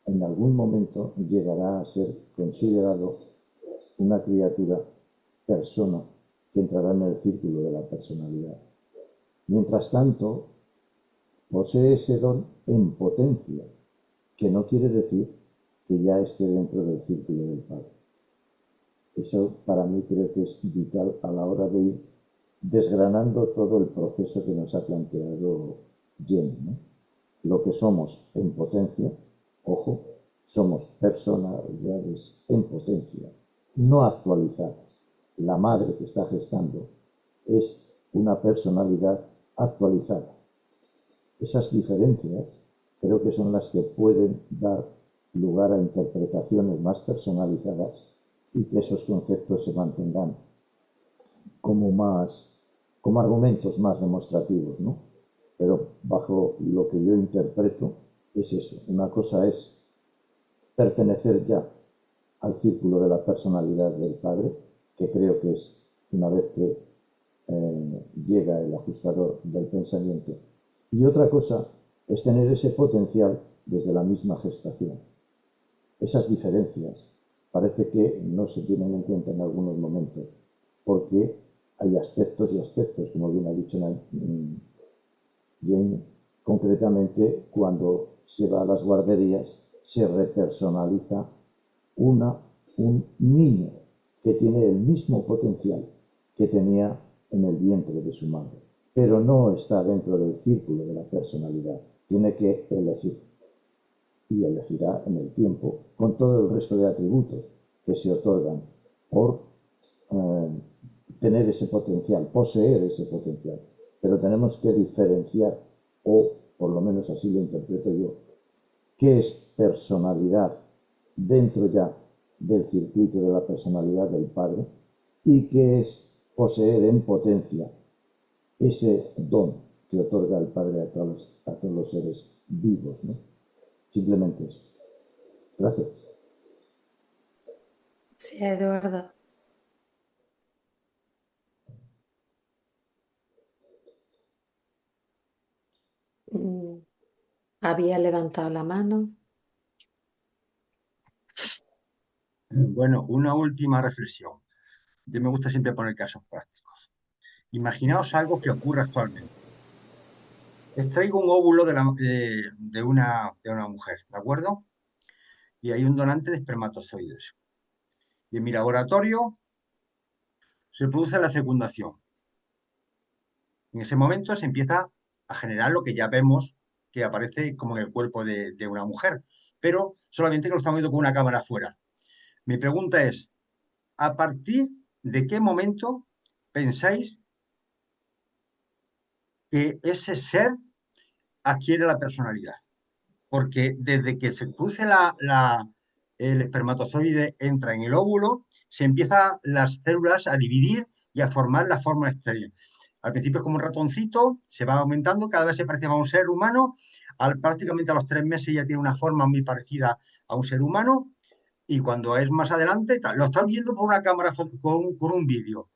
En algún momento llegará a ser considerado una criatura, persona, que entrará en el círculo de la personalidad. Mientras tanto, posee ese don en potencia, que no quiere decir que ya esté dentro del círculo del Padre. Eso para mí creo que es vital a la hora de ir desgranando todo el proceso que nos ha planteado Jenny, ¿no? Lo que somos en potencia, ojo, somos personalidades en potencia, no actualizadas. La madre que está gestando es una personalidad actualizada. Esas diferencias creo que son las que pueden dar lugar a interpretaciones más personalizadas y que esos conceptos se mantengan como argumentos más demostrativos, ¿no? Pero bajo lo que yo interpreto es eso. Una cosa es pertenecer ya al círculo de la personalidad del padre, que creo que es una vez que llega el ajustador del pensamiento. Y otra cosa es tener ese potencial desde la misma gestación. Esas diferencias parece que no se tienen en cuenta en algunos momentos, porque hay aspectos y aspectos, como bien ha dicho Jane, concretamente cuando se va a las guarderías se repersonaliza un niño que tiene el mismo potencial que tenía en el vientre de su madre, pero no está dentro del círculo de la personalidad, tiene que elegir y elegirá en el tiempo con todo el resto de atributos que se otorgan por tener ese potencial, poseer ese potencial. Pero tenemos que diferenciar, o por lo menos así lo interpreto yo, qué es personalidad dentro ya del circuito de la personalidad del padre y qué es poseer en potencia ese don que otorga el padre a todos los seres vivos, ¿no? Simplemente eso. Gracias. Sí, Eduardo. Había levantado la mano. Bueno, una última reflexión. Yo me gusta siempre poner casos prácticos. Imaginaos algo que ocurre actualmente. Extraigo un óvulo de una mujer, ¿de acuerdo? Y hay un donante de espermatozoides. Y en mi laboratorio se produce la fecundación. En ese momento se empieza a generar lo que ya vemos que aparece como en el cuerpo de una mujer, pero solamente que lo estamos viendo con una cámara afuera. Mi pregunta es, ¿a partir de qué momento pensáis que ese ser adquiere la personalidad? Porque desde que se produce el espermatozoide, entra en el óvulo, se empiezan las células a dividir y a formar la forma exterior. Al principio es como un ratoncito, se va aumentando, cada vez se parece más a un ser humano, prácticamente a los 3 meses ya tiene una forma muy parecida a un ser humano, y cuando es más adelante, lo están viendo por una cámara con un vídeo.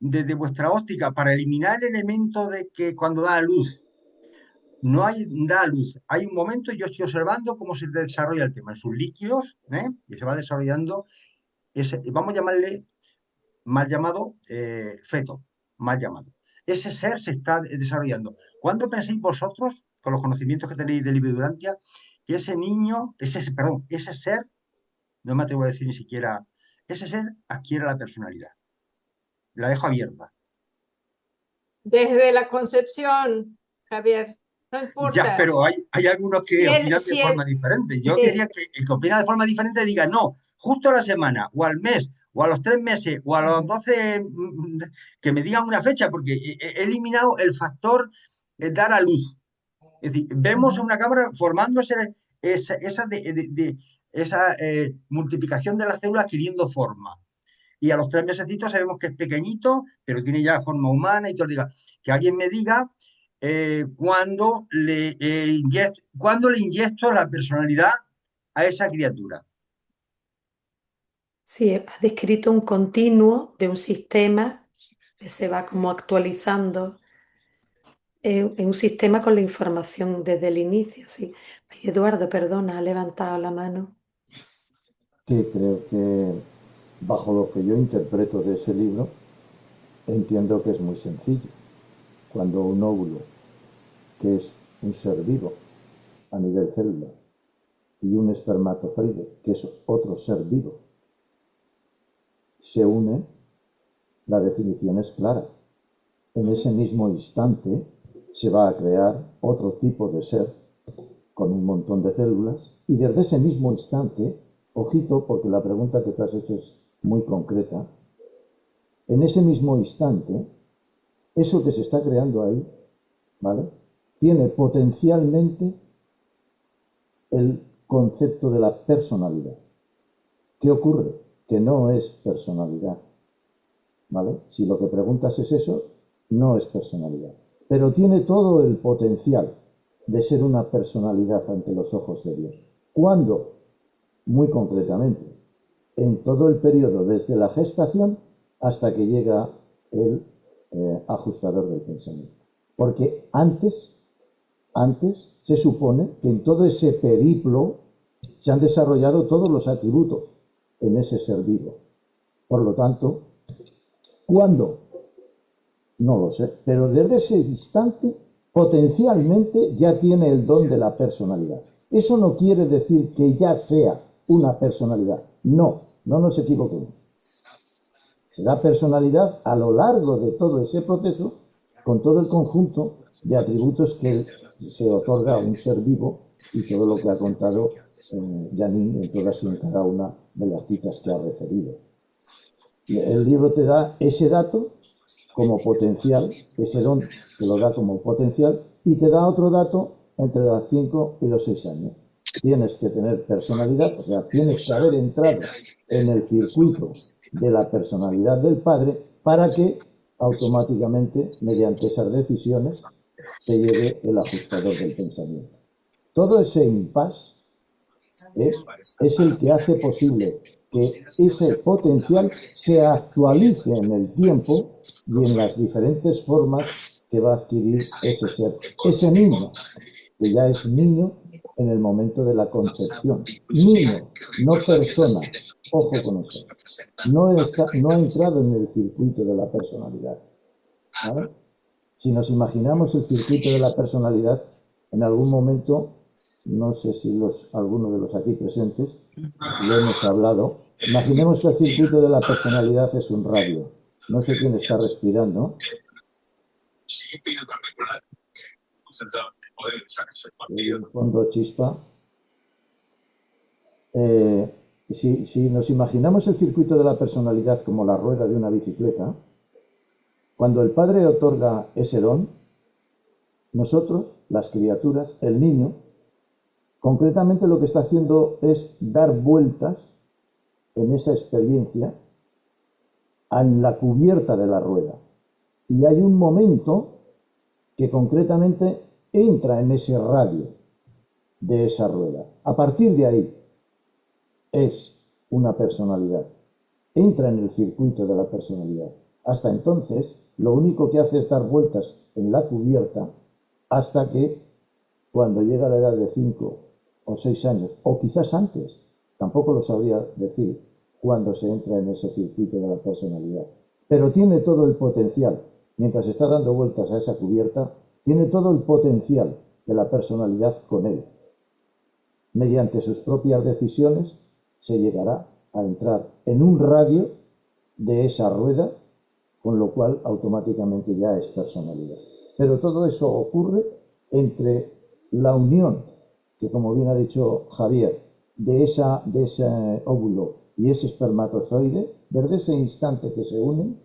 Desde vuestra óptica, para eliminar el elemento de que cuando da a luz, no da luz, hay un momento, yo estoy observando cómo se desarrolla el tema en sus líquidos, y se va desarrollando, vamos a llamarle mal llamado feto, mal llamado. Ese ser se está desarrollando. ¿Cuándo pensáis vosotros, con los conocimientos que tenéis de Libidurantia, que ese niño, ese ser, no me atrevo a decir ni siquiera, ese ser adquiere la personalidad? La dejo abierta. Desde la concepción, Javier, no Ya, importa. pero hay algunos que opinan de forma diferente. Yo quería que el que opina de forma diferente diga, no, justo a la semana, o al mes, o a los 3 meses, o a los 12, que me digan una fecha, porque he eliminado el factor dar a luz. Es decir, vemos en una cámara formándose esa multiplicación de las células adquiriendo forma. Y a los 3 mesecitos sabemos que es pequeñito, pero tiene ya forma humana y todo. Que alguien me diga cuándo le inyecto la personalidad a esa criatura. Sí, ha descrito un continuo de un sistema que se va como actualizando en un sistema con la información desde el inicio, sí. Ay, Eduardo, perdona, ha levantado la mano. Que creo que bajo lo que yo interpreto de ese libro, entiendo que es muy sencillo. Cuando un óvulo, que es un ser vivo a nivel celular, y un espermatozoide, que es otro ser vivo, se unen, la definición es clara. En ese mismo instante se va a crear otro tipo de ser con un montón de células y desde ese mismo instante, ojito, porque la pregunta que te has hecho es muy concreta, en ese mismo instante, eso que se está creando ahí, ¿vale?, tiene potencialmente el concepto de la personalidad. ¿Qué ocurre? Que no es personalidad, ¿vale? Si lo que preguntas es eso, no es personalidad. Pero tiene todo el potencial de ser una personalidad ante los ojos de Dios. ¿Cuándo? Muy concretamente, en todo el periodo desde la gestación hasta que llega el ajustador del pensamiento. Porque antes se supone que en todo ese periplo se han desarrollado todos los atributos en ese ser vivo. Por lo tanto, ¿cuándo? No lo sé, pero desde ese instante potencialmente ya tiene el don de la personalidad. Eso no quiere decir que ya sea una personalidad. No, no nos equivoquemos. Será personalidad a lo largo de todo ese proceso, con todo el conjunto de atributos que se otorga a un ser vivo y todo lo que ha contado Janine en todas y en cada una de las citas que ha referido. El libro te da ese dato como potencial, ese don te lo da como potencial y te da otro dato entre los 5 y los 6 años. Tienes que tener personalidad, o sea, tienes que haber entrado en el circuito de la personalidad del padre para que automáticamente, mediante esas decisiones, te llegue el ajustador del pensamiento. Todo ese impasse es el que hace posible que ese potencial se actualice en el tiempo y en las diferentes formas que va a adquirir ese ser, ese niño, que ya es niño en el momento de la concepción. Niño, no persona. Ojo con eso. No ha entrado en el circuito de la personalidad. ¿Vale? Si nos imaginamos el circuito de la personalidad, en algún momento, no sé si algunos de los aquí presentes lo hemos hablado, imaginemos que el circuito de la personalidad es un radio. No sé quién está respirando. En el fondo chispa. Si nos imaginamos el circuito de la personalidad como la rueda de una bicicleta, cuando el padre otorga ese don, nosotros, las criaturas, el niño, concretamente lo que está haciendo es dar vueltas en esa experiencia en la cubierta de la rueda. Y hay un momento que concretamente entra en ese radio de esa rueda. A partir de ahí es una personalidad. Entra en el circuito de la personalidad. Hasta entonces, lo único que hace es dar vueltas en la cubierta hasta que, cuando llega a la edad de 5 o 6 años, o quizás antes, tampoco lo sabría decir, cuando se entra en ese circuito de la personalidad. Pero tiene todo el potencial, mientras está dando vueltas a esa cubierta, tiene todo el potencial de la personalidad con él. Mediante sus propias decisiones se llegará a entrar en un radio de esa rueda, con lo cual automáticamente ya es personalidad. Pero todo eso ocurre entre la unión, que como bien ha dicho Javier, de ese óvulo y ese espermatozoide, desde ese instante que se unen,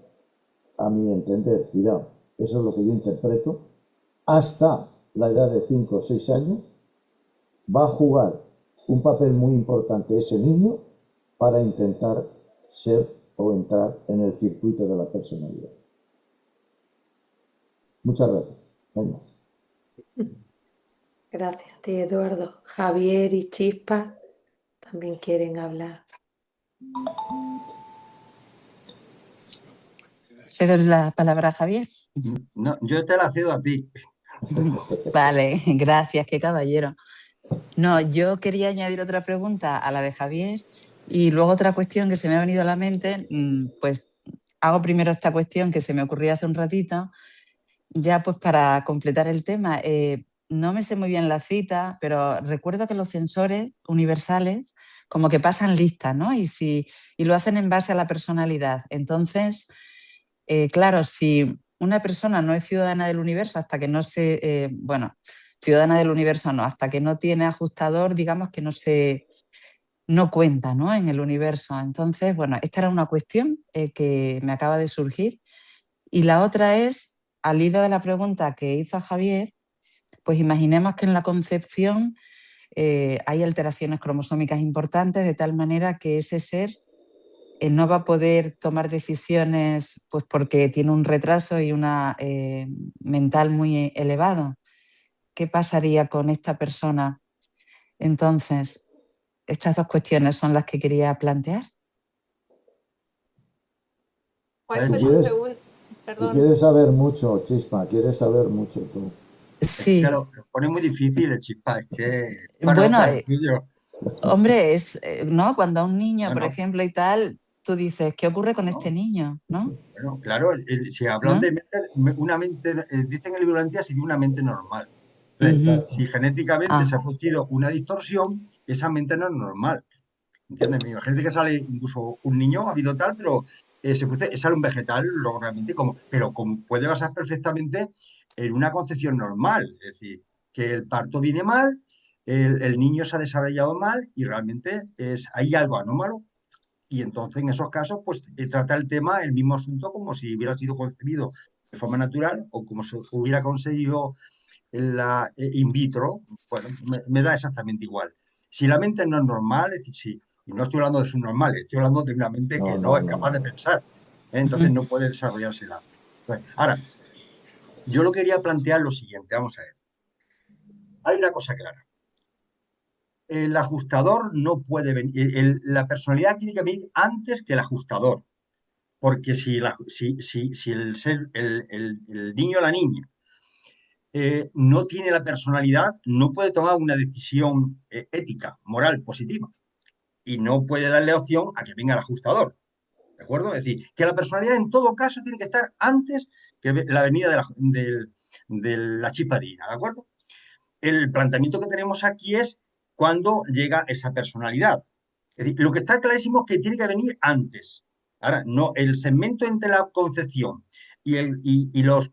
a mi entender, cuidado, eso es lo que yo interpreto, hasta la edad de 5 o 6 años, va a jugar un papel muy importante ese niño para intentar ser o entrar en el circuito de la personalidad. Muchas gracias. Venga. Gracias a ti, Eduardo. Javier y Chispa también quieren hablar. Cedo la palabra a Javier. No, yo te la cedo a ti. Vale, gracias, qué caballero. No, yo quería añadir otra pregunta a la de Javier y luego otra cuestión que se me ha venido a la mente, pues hago primero esta cuestión que se me ocurrió hace un ratito, ya pues para completar el tema. No me sé muy bien la cita, pero recuerdo que los censores universales como que pasan listas, ¿no? Y lo hacen en base a la personalidad. Entonces, claro, si una persona no es ciudadana del universo hasta que no se... bueno, ciudadana del universo no, hasta que no tiene ajustador, digamos que no cuenta, ¿no?, en el universo. Entonces, bueno, esta era una cuestión que me acaba de surgir. Y la otra es, al hilo de la pregunta que hizo Javier, pues imaginemos que en la concepción hay alteraciones cromosómicas importantes de tal manera que ese ser no va a poder tomar decisiones pues porque tiene un retraso y una mental muy elevado. ¿Qué pasaría con esta persona? Entonces, estas dos cuestiones son las que quería plantear. ¿Cuál fue tu pregunta? Perdón. Tú quieres saber mucho, Chispa, quieres saber mucho tú. Sí. Es que lo pone muy difícil, Chispa, es que bueno, Hombre, ¿no? Cuando a un niño, por Bueno, ejemplo, y tal, tú dices, ¿qué ocurre con este no, niño? ¿No? bueno, claro, si hablan ¿No? de una mente, dicen en el libro de Antía, sería una mente normal. Entonces, Ujú. si genéticamente se Ah, ha producido una distorsión, esa mente no es normal. ¿Entiendes? Imagínate que sale incluso un niño, ha habido tal, pero sale un vegetal, luego realmente pero como puede basar perfectamente en una concepción normal. Es decir, que el parto viene mal, el niño se ha desarrollado mal y realmente hay algo anómalo. Y entonces, en esos casos, pues trata el tema, el mismo asunto, como si hubiera sido concebido de forma natural o como se hubiera conseguido en la in vitro. Bueno, me da exactamente igual. Si la mente no es normal, es decir, sí, y no estoy hablando de subnormales, estoy hablando de una mente No, que no no, es no, capaz de no. pensar, ¿eh? Entonces ujú. no puede desarrollársela. Ahora, yo lo quería plantear lo siguiente, vamos a ver. Hay una cosa clara. El ajustador no puede venir, la personalidad tiene que venir antes que el ajustador. Porque si el niño o la niña no tiene la personalidad, no puede tomar una decisión ética, moral, positiva. Y no puede darle opción a que venga el ajustador. ¿De acuerdo? Es decir, que la personalidad en todo caso tiene que estar antes que la venida de la chispadina. ¿De acuerdo? El planteamiento que tenemos aquí es cuando llega esa personalidad. Es decir, lo que está clarísimo es que tiene que venir antes. Ahora, no, el segmento entre la concepción y los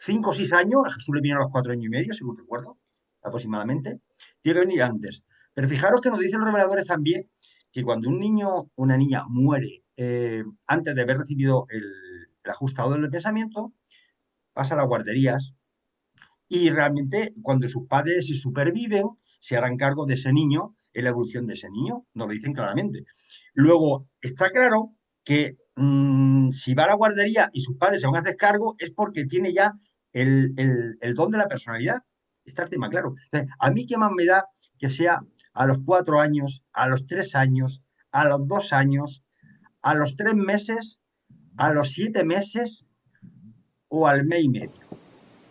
5 o 6 años, a Jesús le vino a los 4 años y medio, según recuerdo, aproximadamente, tiene que venir antes. Pero fijaros que nos dicen los reveladores también que cuando un niño o una niña muere antes de haber recibido el ajustador del pensamiento, pasa a las guarderías y realmente cuando sus padres si superviven, se harán cargo de ese niño en la evolución de ese niño, nos lo dicen claramente. Luego, está claro que si va a la guardería y sus padres se van a hacer cargo es porque tiene ya el don de la personalidad. Está el tema claro. Entonces, a mí qué más me da que sea a los 4 años, a los 3 años, a los 2 años, a los 3 meses, a los 7 meses o al mes y medio.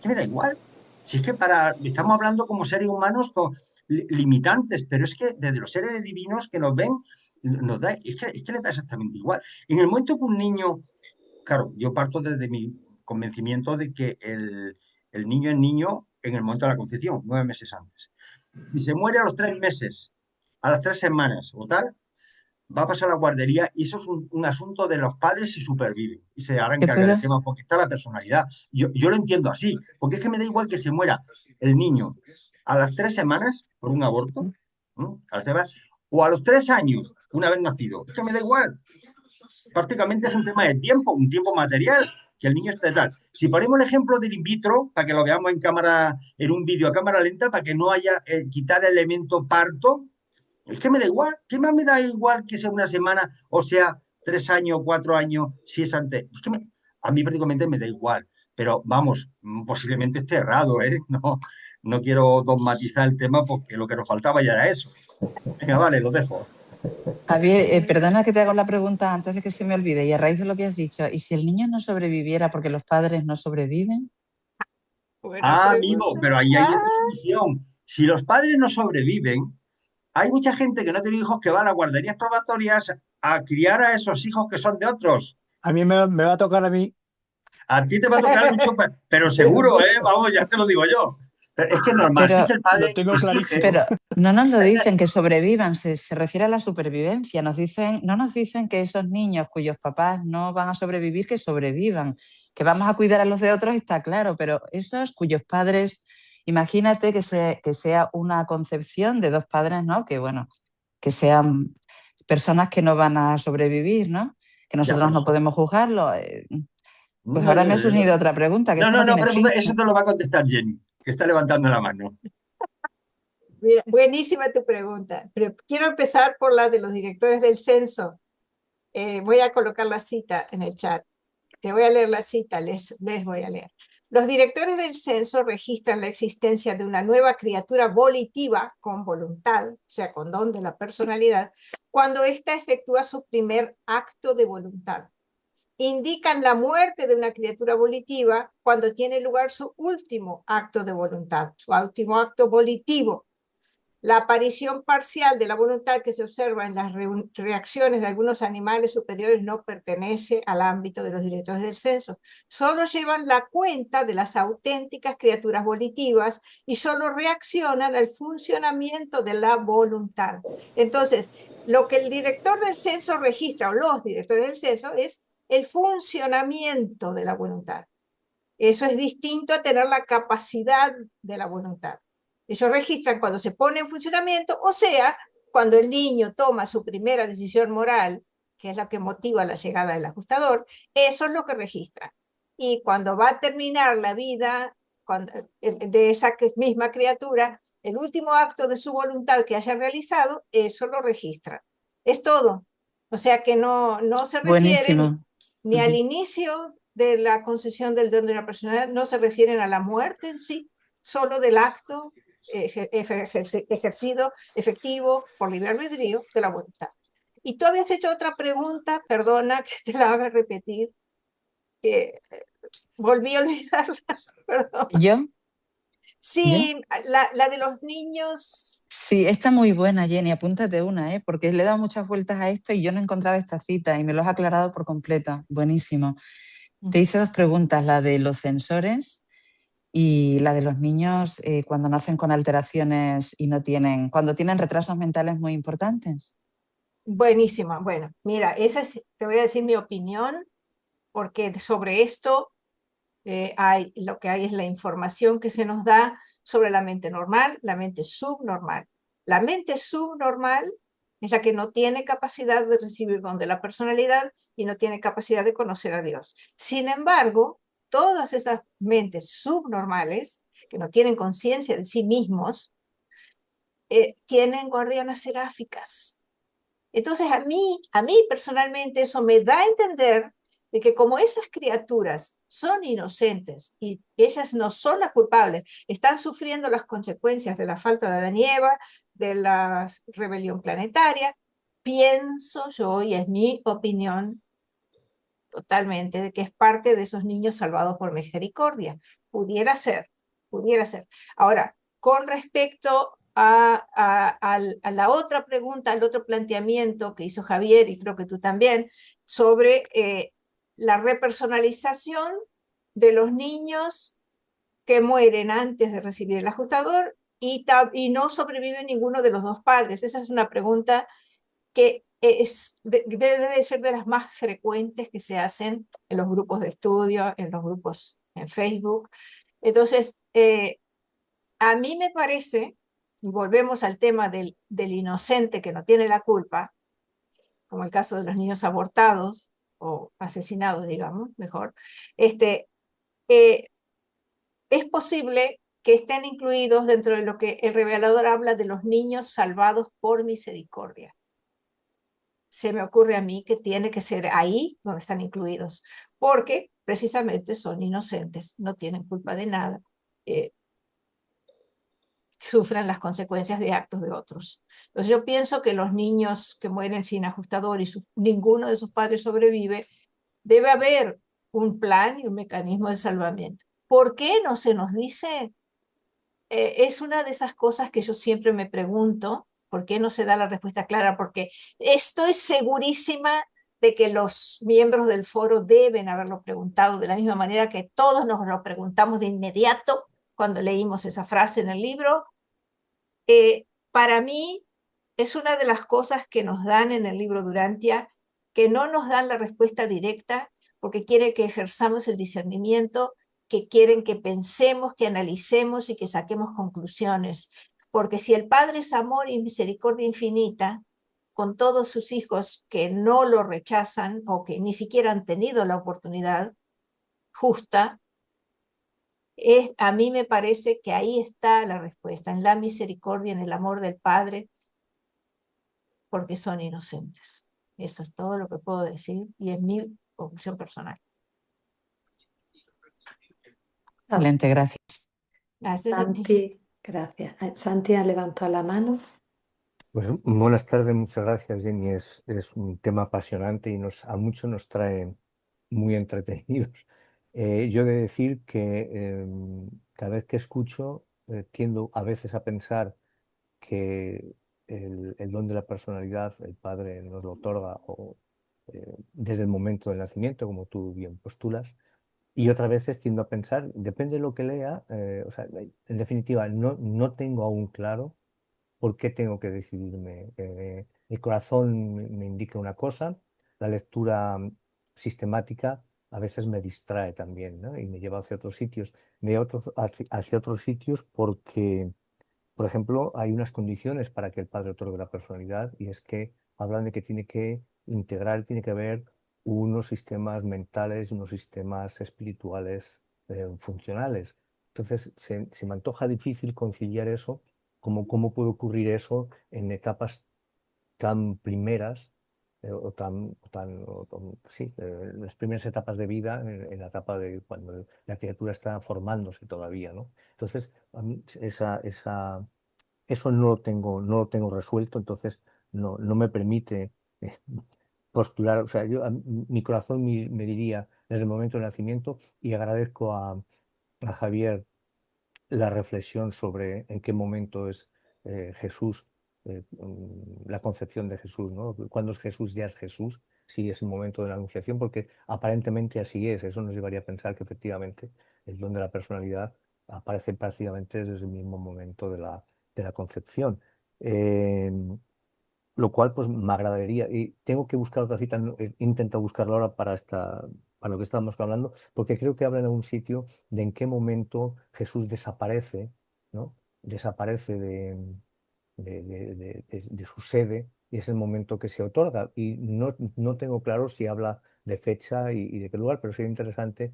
Que me da igual. Si es que estamos hablando como seres humanos con limitantes, pero es que desde los seres divinos que nos ven, es que les da exactamente igual. En el momento que un niño, claro, yo parto desde mi convencimiento de que el niño es niño en el momento de la concepción, 9 meses antes. Si se muere a los 3 meses, a las 3 semanas o tal, va a pasar a la guardería y eso es un asunto de los padres si superviven y se harán ¿Qué cargar puedo? del tema porque está la personalidad. Yo lo entiendo así, porque es que me da igual que se muera el niño a las 3 semanas por un aborto, ¿no? A las 3 semanas, o a los 3 años, una vez nacido. Es que me da igual. Prácticamente es un tema de tiempo, un tiempo material, que el niño esté tal. Si ponemos el ejemplo del in vitro, para que lo veamos en cámara, en un vídeo a cámara lenta, para que no haya quitar el elemento parto, es que me da igual. ¿Qué más me da igual que sea una semana o sea 3 años, 4 años, si es antes? A mí prácticamente me da igual. Pero vamos, posiblemente esté errado, ¿eh? No, no quiero dogmatizar el tema porque lo que nos faltaba ya era eso. Venga, vale, lo dejo. Javier, perdona que te hago la pregunta antes de que se me olvide y a raíz de lo que has dicho, ¿y si el niño no sobreviviera porque los padres no sobreviven? Buena Ah, amigo, pregunta. pero ahí hay otra Ah, solución. Si los padres no sobreviven, hay mucha gente que no tiene hijos que va a las guarderías probatorias a criar a esos hijos que son de otros. A mí me va a tocar a mí. A ti te va a tocar mucho, pero seguro, ¿eh? Vamos, ya te lo digo yo. Pero es que es normal, si es Pero, que el Lo padre tengo exige. clarísimo. pero no nos lo dicen que sobrevivan, se refiere a la supervivencia. No nos dicen que esos niños cuyos papás no van a sobrevivir, que sobrevivan. Que vamos a cuidar a los de otros está claro, pero esos cuyos padres, imagínate que sea una concepción de dos padres, ¿no? Que bueno, que sean personas que no van a sobrevivir, ¿no? Que Ya, nosotros por no eso. podemos juzgarlo. Pues No, ahora me ha surgido otra pregunta, que no, esto no, no no, tiene pero fin. eso te lo va a contestar Jenny, que está levantando la mano. mira, buenísima tu pregunta, pero quiero empezar por la de los directores del censo. Voy a colocar la cita en el chat. Te voy a leer la cita, les voy a leer. Los directores del censo registran la existencia de una nueva criatura volitiva con voluntad, o sea, con don de la personalidad, cuando ésta efectúa su primer acto de voluntad. Indican la muerte de una criatura volitiva cuando tiene lugar su último acto de voluntad, su último acto volitivo. La aparición parcial de la voluntad que se observa en las reacciones de algunos animales superiores no pertenece al ámbito de los directores del censo. Solo llevan la cuenta de las auténticas criaturas volitivas y solo reaccionan al funcionamiento de la voluntad. Entonces, lo que el director del censo registra, o los directores del censo, es el funcionamiento de la voluntad. Eso es distinto a tener la capacidad de la voluntad. Ellos registran cuando se pone en funcionamiento, o sea, cuando el niño toma su primera decisión moral, que es la que motiva la llegada del ajustador, eso es lo que registra. Y cuando va a terminar la vida de esa misma criatura, el último acto de su voluntad que haya realizado, eso lo registra. Es todo. O sea que no se refieren Buenísimo. ni al inicio de la concesión del don de la personalidad, no se refieren a la muerte en sí, solo del acto ejercido, efectivo, por libre albedrío de la voluntad. Y tú habías hecho otra pregunta, perdona que te la haga repetir, que volví a olvidarla, perdón. ¿Yo? Sí, la de los niños. Sí, está muy buena, Jenny, apúntate una, porque le he dado muchas vueltas a esto y yo no encontraba esta cita y me lo has aclarado por completo. Buenísimo. Te hice dos preguntas, la de los censores y la de los niños cuando nacen con alteraciones y cuando tienen retrasos mentales muy importantes. Buenísima. Bueno, mira, te voy a decir mi opinión, porque sobre esto lo que hay es la información que se nos da sobre la mente normal, la mente subnormal. La mente subnormal es la que no tiene capacidad de recibir don de la personalidad y no tiene capacidad de conocer a Dios. Sin embargo, todas esas mentes subnormales, que no tienen conciencia de sí mismos, tienen guardianas seráficas. Entonces a mí personalmente eso me da a entender de que como esas criaturas son inocentes y ellas no son las culpables, están sufriendo las consecuencias de la falta de Adán y Eva, de la rebelión planetaria, pienso yo, y es mi opinión totalmente, de que es parte de esos niños salvados por misericordia. Pudiera ser, pudiera ser. Ahora, con respecto a la otra pregunta, al otro planteamiento que hizo Javier, y creo que tú también, sobre la repersonalización de los niños que mueren antes de recibir el ajustador y no sobrevive ninguno de los dos padres. Esa es una pregunta que debe ser de las más frecuentes que se hacen en los grupos de estudio, en los grupos en Facebook. Entonces, a mí me parece, y volvemos al tema del inocente que no tiene la culpa, como el caso de los niños abortados o asesinados, digamos, mejor, es posible que estén incluidos dentro de lo que el revelador habla de los niños salvados por misericordia. Se me ocurre a mí que tiene que ser ahí donde están incluidos, porque precisamente son inocentes, no tienen culpa de nada, sufren las consecuencias de actos de otros. Entonces yo pienso que los niños que mueren sin ajustador y ninguno de sus padres sobrevive, debe haber un plan y un mecanismo de salvamiento. ¿Por qué no se nos dice? Es una de esas cosas que yo siempre me pregunto, ¿por qué no se da la respuesta clara? Porque estoy segurísima de que los miembros del foro deben haberlo preguntado de la misma manera que todos nos lo preguntamos de inmediato cuando leímos esa frase en el libro. Para mí es una de las cosas que nos dan en el libro Durantia, que no nos dan la respuesta directa porque quiere que ejerzamos el discernimiento, que quieren que pensemos, que analicemos y que saquemos conclusiones. Porque si el Padre es amor y misericordia infinita, con todos sus hijos que no lo rechazan o que ni siquiera han tenido la oportunidad justa, a mí me parece que ahí está la respuesta, en la misericordia, en el amor del Padre, porque son inocentes. Eso es todo lo que puedo decir y es mi conclusión personal. Excelente, gracias. Gracias a ti. Santi, gracias. Santi ha levantado la mano. Pues buenas tardes, muchas gracias, Jenny. Es un tema apasionante y a muchos nos trae muy entretenidos. Yo he de decir que cada vez que escucho tiendo a veces a pensar que el don de la personalidad el Padre nos lo otorga desde el momento del nacimiento, como tú bien postulas. Y otras veces tiendo a pensar, depende de lo que lea, o sea, en definitiva, no tengo aún claro por qué tengo que decidirme. El corazón me indica una cosa, la lectura sistemática a veces me distrae también, ¿no? Y me lleva hacia otros sitios. Me lleva hacia otros sitios porque, por ejemplo, hay unas condiciones para que el padre otorgue la personalidad y es que hablan de que tiene que integrar, tiene que haber unos sistemas mentales, unos sistemas espirituales funcionales. Entonces, se me antoja difícil conciliar eso. ¿Cómo puede ocurrir eso en etapas tan primeras sí, las primeras etapas de vida, en la etapa de cuando la criatura está formándose todavía, ¿no? Entonces, a mí eso no lo tengo resuelto, entonces no me permite eh, postular, o sea, mi corazón me diría desde el momento del nacimiento y agradezco a Javier la reflexión sobre en qué momento es Jesús, la concepción de Jesús, ¿no? Cuando es Jesús ya es Jesús, sí es el momento de la anunciación, porque aparentemente así es. Eso nos llevaría a pensar que efectivamente el don de la personalidad aparece prácticamente desde el mismo momento de la concepción. Eh, lo cual pues me agradaría. Y tengo que buscar otra cita, he intentado buscarla ahora para lo que estábamos hablando, porque creo que habla en algún sitio de en qué momento Jesús desaparece, ¿no? Desaparece de su sede y es el momento que se otorga. Y no tengo claro si habla de fecha y de qué lugar, pero sería interesante,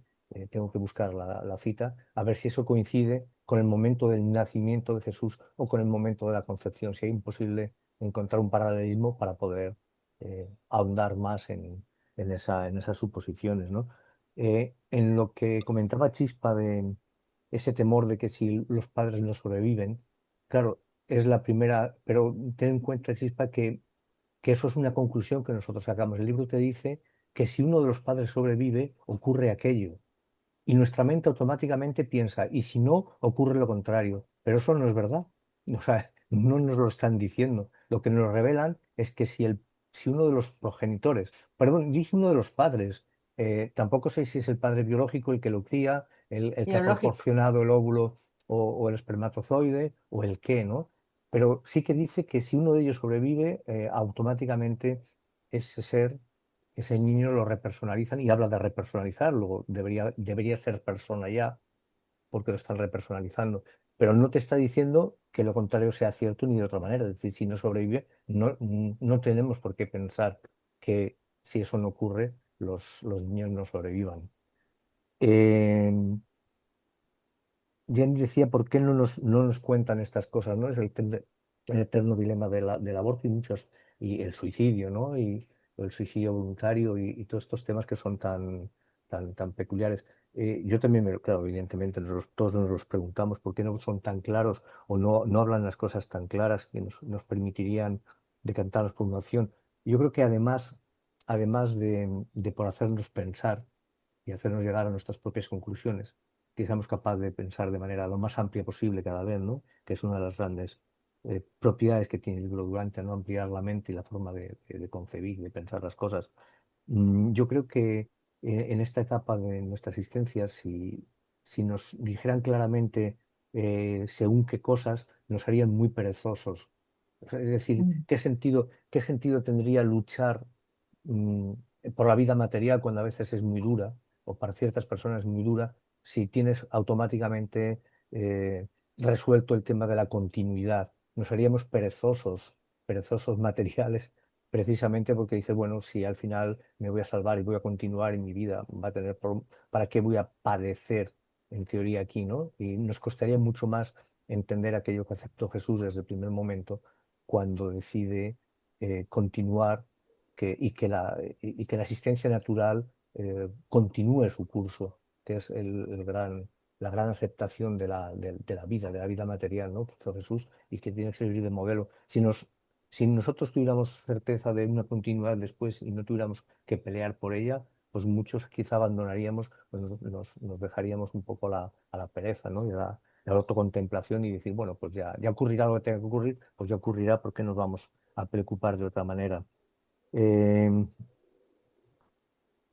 tengo que buscar la cita, a ver si eso coincide con el momento del nacimiento de Jesús o con el momento de la concepción, si es imposible encontrar un paralelismo para poder ahondar más en esas suposiciones, ¿no? En lo que comentaba Chispa de ese temor de que si los padres no sobreviven, claro, es la primera, pero ten en cuenta, Chispa, que eso es una conclusión que nosotros sacamos. El libro te dice que si uno de los padres sobrevive, ocurre aquello. Y nuestra mente automáticamente piensa, y si no, ocurre lo contrario. Pero eso no es verdad. O sea, no nos lo están diciendo. Lo que nos revelan es que si uno de los progenitores, perdón, dice uno de los padres, tampoco sé si es el padre biológico el que lo cría, el que ha Biológico. proporcionado el óvulo o el espermatozoide o el qué, ¿no? Pero sí que dice que si uno de ellos sobrevive, automáticamente ese ser, ese niño lo repersonalizan y habla de repersonalizar, luego debería ser persona ya, porque lo están repersonalizando. Pero no te está diciendo que lo contrario sea cierto ni de otra manera. Es decir, si no sobrevive, no tenemos por qué pensar que si eso no ocurre, los niños no sobrevivan. Eh, Jenny decía, ¿por qué no nos cuentan estas cosas? ¿No? Es el eterno dilema del aborto y y el suicidio, ¿no? Y el suicidio voluntario y todos estos temas que son tan peculiares. Yo también, claro, evidentemente, todos nos los preguntamos por qué no son tan claros o no hablan las cosas tan claras que nos permitirían decantarnos por una opción. Yo creo que además de por hacernos pensar y hacernos llegar a nuestras propias conclusiones, que seamos capaces de pensar de manera lo más amplia posible cada vez, ¿no? Que es una de las grandes propiedades que tiene el libro Durante, ¿no? Ampliar la mente y la forma de concebir, de pensar las cosas. Yo creo que en esta etapa de nuestra existencia, si nos dijeran claramente según qué cosas, nos harían muy perezosos. O sea, es decir, Mm. ¿qué sentido tendría luchar mm, por la vida material cuando a veces es muy dura, o para ciertas personas es muy dura, si tienes automáticamente eh, resuelto el tema de la continuidad? Nos haríamos perezosos materiales, precisamente porque dices, bueno, si al final me voy a salvar y voy a continuar en mi vida, ¿para qué voy a padecer en teoría aquí, ¿no? Y nos costaría mucho más entender aquello que aceptó Jesús desde el primer momento cuando decide continuar y que la existencia natural continúe su curso, que es la gran aceptación de la vida, de la vida material, ¿no? Que hizo Jesús y que tiene que servir de modelo. Si nosotros tuviéramos certeza de una continuidad después y no tuviéramos que pelear por ella, pues muchos quizá abandonaríamos, pues nos dejaríamos un poco a la pereza, ¿no? Y a la la autocontemplación y decir, bueno, pues ya ocurrirá lo que tenga que ocurrir, pues ya ocurrirá, porque nos vamos a preocupar de otra manera.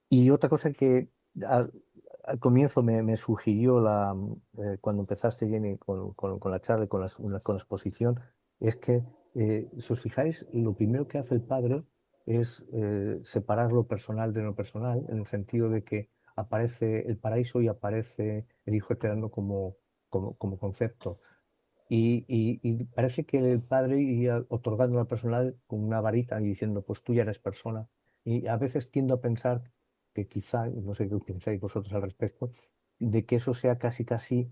Y otra cosa que al comienzo me sugirió cuando empezaste, Jenny, con la charla y con la exposición, es que, si os fijáis, lo primero que hace el padre es separar lo personal de lo personal, en el sentido de que aparece el paraíso y aparece el Hijo Eterno como concepto. Y parece que el padre iría otorgando a la personal con una varita y diciendo, pues tú ya eres persona. Y a veces tiendo a pensar que quizá, no sé qué pensáis vosotros al respecto, de que eso sea casi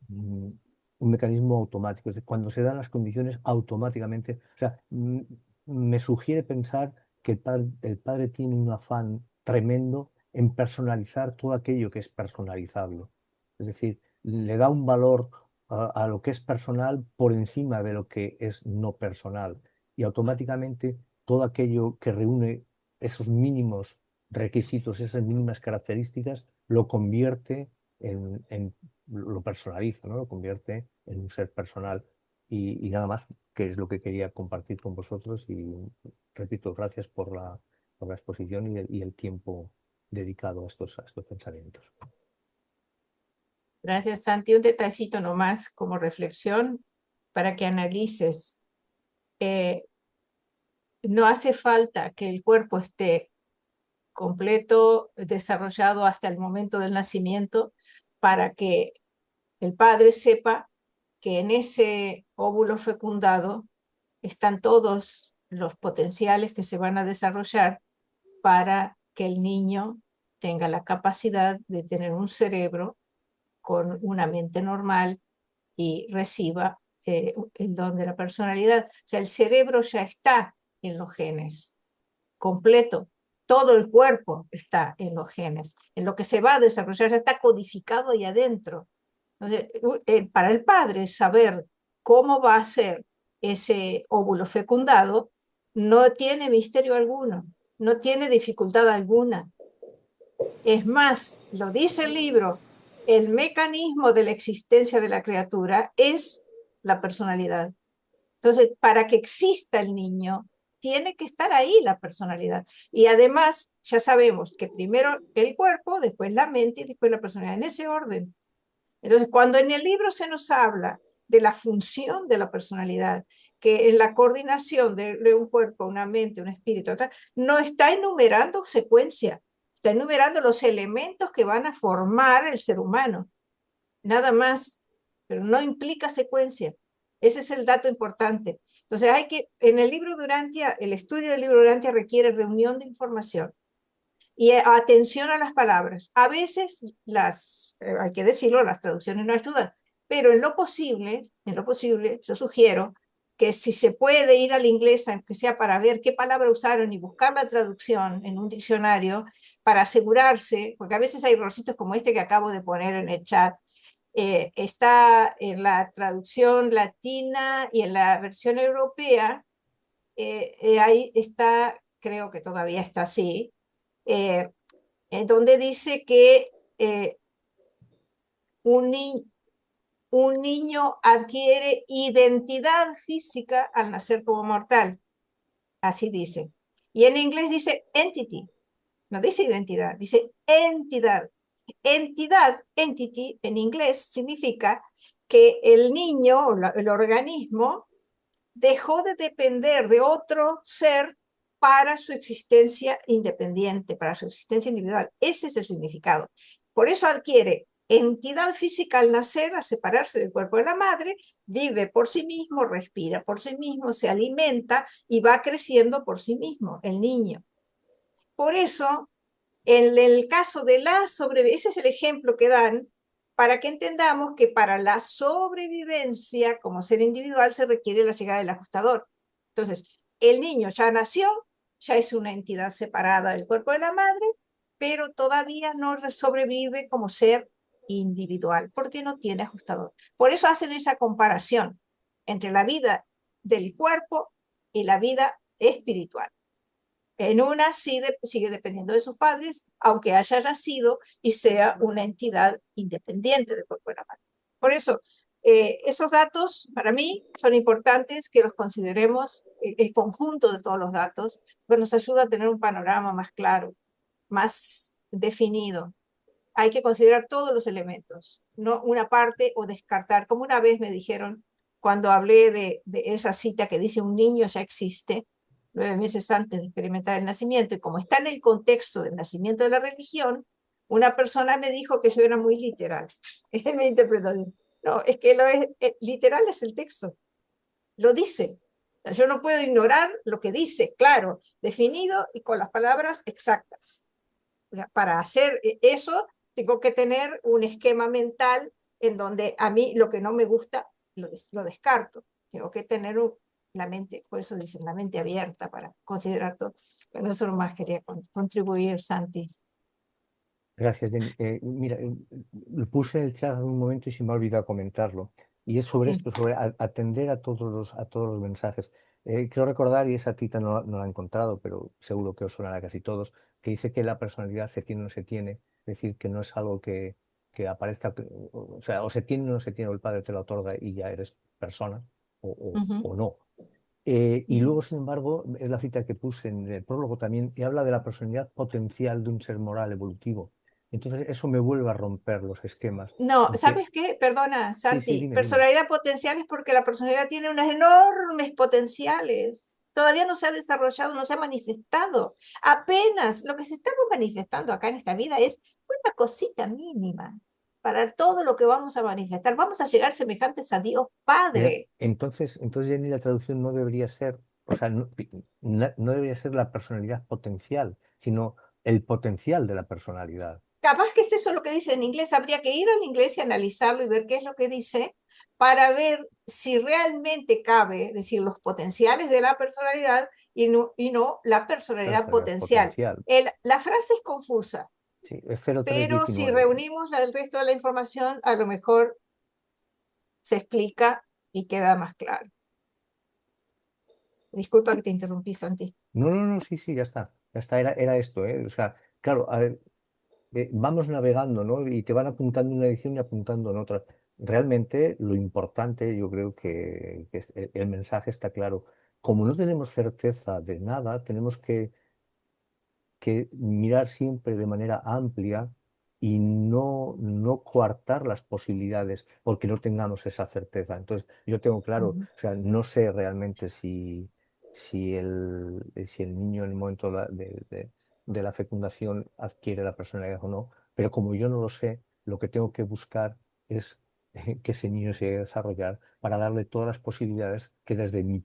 mm, un mecanismo automático. Es decir, cuando se dan las condiciones, automáticamente. O sea, me sugiere pensar que el padre tiene un afán tremendo en personalizar todo aquello que es personalizable. Es decir, le da un valor a lo que es personal por encima de lo que es no personal. Y automáticamente todo aquello que reúne esos mínimos requisitos, esas mínimas características, lo convierte lo personaliza, ¿no? Lo convierte en un ser personal. Y nada más, que es lo que quería compartir con vosotros. Y repito, gracias por la exposición y el tiempo dedicado a estos pensamientos. Gracias, Santi. Un detallito nomás como reflexión para que analices. No hace falta que el cuerpo esté completo, desarrollado hasta el momento del nacimiento, para que el padre sepa que en ese óvulo fecundado están todos los potenciales que se van a desarrollar para que el niño tenga la capacidad de tener un cerebro con una mente normal y reciba el don de la personalidad. O sea, el cerebro ya está en los genes, completo. Todo el cuerpo está en los genes. En lo que se va a desarrollar ya está codificado ahí adentro. Entonces, para el padre, saber cómo va a ser ese óvulo fecundado no tiene misterio alguno, no tiene dificultad alguna. Es más, lo dice el libro, el mecanismo de la existencia de la criatura es la personalidad. Entonces, para que exista el niño, tiene que estar ahí la personalidad. Y además, ya sabemos que primero el cuerpo, después la mente y después la personalidad, en ese orden. Entonces, cuando en el libro se nos habla de la función de la personalidad, que en la coordinación de un cuerpo, una mente, un espíritu, no está enumerando secuencia, está enumerando los elementos que van a formar el ser humano, nada más, pero no implica secuencia. Ese es el dato importante. Entonces, en el libro Durantia, el estudio del libro Durantia requiere reunión de información y atención a las palabras. A veces hay que decirlo, las traducciones no ayudan, pero en lo posible, yo sugiero que si se puede ir al inglés, aunque sea para ver qué palabra usaron y buscar la traducción en un diccionario, para asegurarse, porque a veces hay errorcitos como este que acabo de poner en el chat. Está en la traducción latina y en la versión europea, ahí está, creo que todavía está así, donde dice que un niño adquiere identidad física al nacer como mortal. Así dice. Y en inglés dice entity. No dice identidad, dice entidad. Entidad, entity, en inglés significa que el niño o el organismo dejó de depender de otro ser para su existencia independiente, para su existencia individual. Ese es el significado. Por eso adquiere entidad física al nacer, al separarse del cuerpo de la madre, vive por sí mismo, respira por sí mismo, se alimenta y va creciendo por sí mismo, el niño. Por eso, en el caso de la sobrevivencia, ese es el ejemplo que dan para que entendamos que para la sobrevivencia como ser individual se requiere la llegada del ajustador. Entonces, el niño ya nació, ya es una entidad separada del cuerpo de la madre, pero todavía no sobrevive como ser individual, porque no tiene ajustador. Por eso hacen esa comparación entre la vida del cuerpo y la vida espiritual. En una sigue dependiendo de sus padres, aunque haya nacido y sea una entidad independiente del cuerpo de la madre. Por eso, esos datos para mí son importantes que los consideremos el conjunto de todos los datos, porque nos ayuda a tener un panorama más claro, más definido. Hay que considerar todos los elementos, no una parte o descartar, como una vez me dijeron cuando hablé de esa cita que dice un niño ya existe 9 meses antes de experimentar el nacimiento, y como está en el contexto del nacimiento de la religión, una persona me dijo que yo era muy literal. Es mi interpretación. No, es que literal es el texto, lo dice. Yo no puedo ignorar lo que dice, claro, definido y con las palabras exactas. O sea, para hacer eso, tengo que tener un esquema mental en donde a mí lo que no me gusta lo descarto. Tengo que tener la mente, por eso dicen, la mente abierta para considerar todo. Bueno, eso más quería contribuir, Santi. Gracias, Jenny. Mira, lo puse en el chat en un momento y se me ha olvidado comentarlo. Y es sobre Sí. esto, sobre atender a todos los mensajes. Quiero recordar, y esa cita no la he encontrado, pero seguro que os sonará a casi todos, que dice que la personalidad se tiene o no se tiene. Es decir, que no es algo que aparezca, o sea, o se tiene o no se tiene, o el padre te lo otorga y ya eres persona, o no. Y luego, sin embargo, es la cita que puse en el prólogo también, y habla de la personalidad potencial de un ser moral evolutivo. Entonces, eso me vuelve a romper los esquemas. No, Porque, ¿sabes qué? Perdona, sí, Santi. dime. Personalidad potencial es porque la personalidad tiene unos enormes potenciales. Todavía no se ha desarrollado, no se ha manifestado. Apenas lo que se está manifestando acá en esta vida es una cosita mínima para todo lo que vamos a manifestar. Vamos a llegar semejantes a Dios Padre. Entonces, Jenny, la traducción no debería ser, o sea, no debería ser la personalidad potencial, sino el potencial de la personalidad. Capaz que es eso lo que dice en inglés. Habría que ir al inglés y analizarlo y ver qué es lo que dice para ver si realmente cabe, es decir, los potenciales de la personalidad y no la personalidad potencial. La frase es confusa, sí, es 0319. pero si reunimos el resto de la información, a lo mejor se explica y queda más claro. Disculpa que te interrumpí, Santi. No, sí, ya está, era esto, ¿eh? O sea, claro, a ver, vamos navegando, ¿no? Y te van apuntando en una edición y apuntando en otra. Realmente lo importante, yo creo que el mensaje está claro. Como no tenemos certeza de nada, tenemos que mirar siempre de manera amplia y no coartar las posibilidades porque no tengamos esa certeza. Entonces, yo tengo claro, o sea, no sé realmente si el niño en el momento de la fecundación adquiere la personalidad o no, pero como yo no lo sé, lo que tengo que buscar es que ese niño se llegue a desarrollar para darle todas las posibilidades que desde mi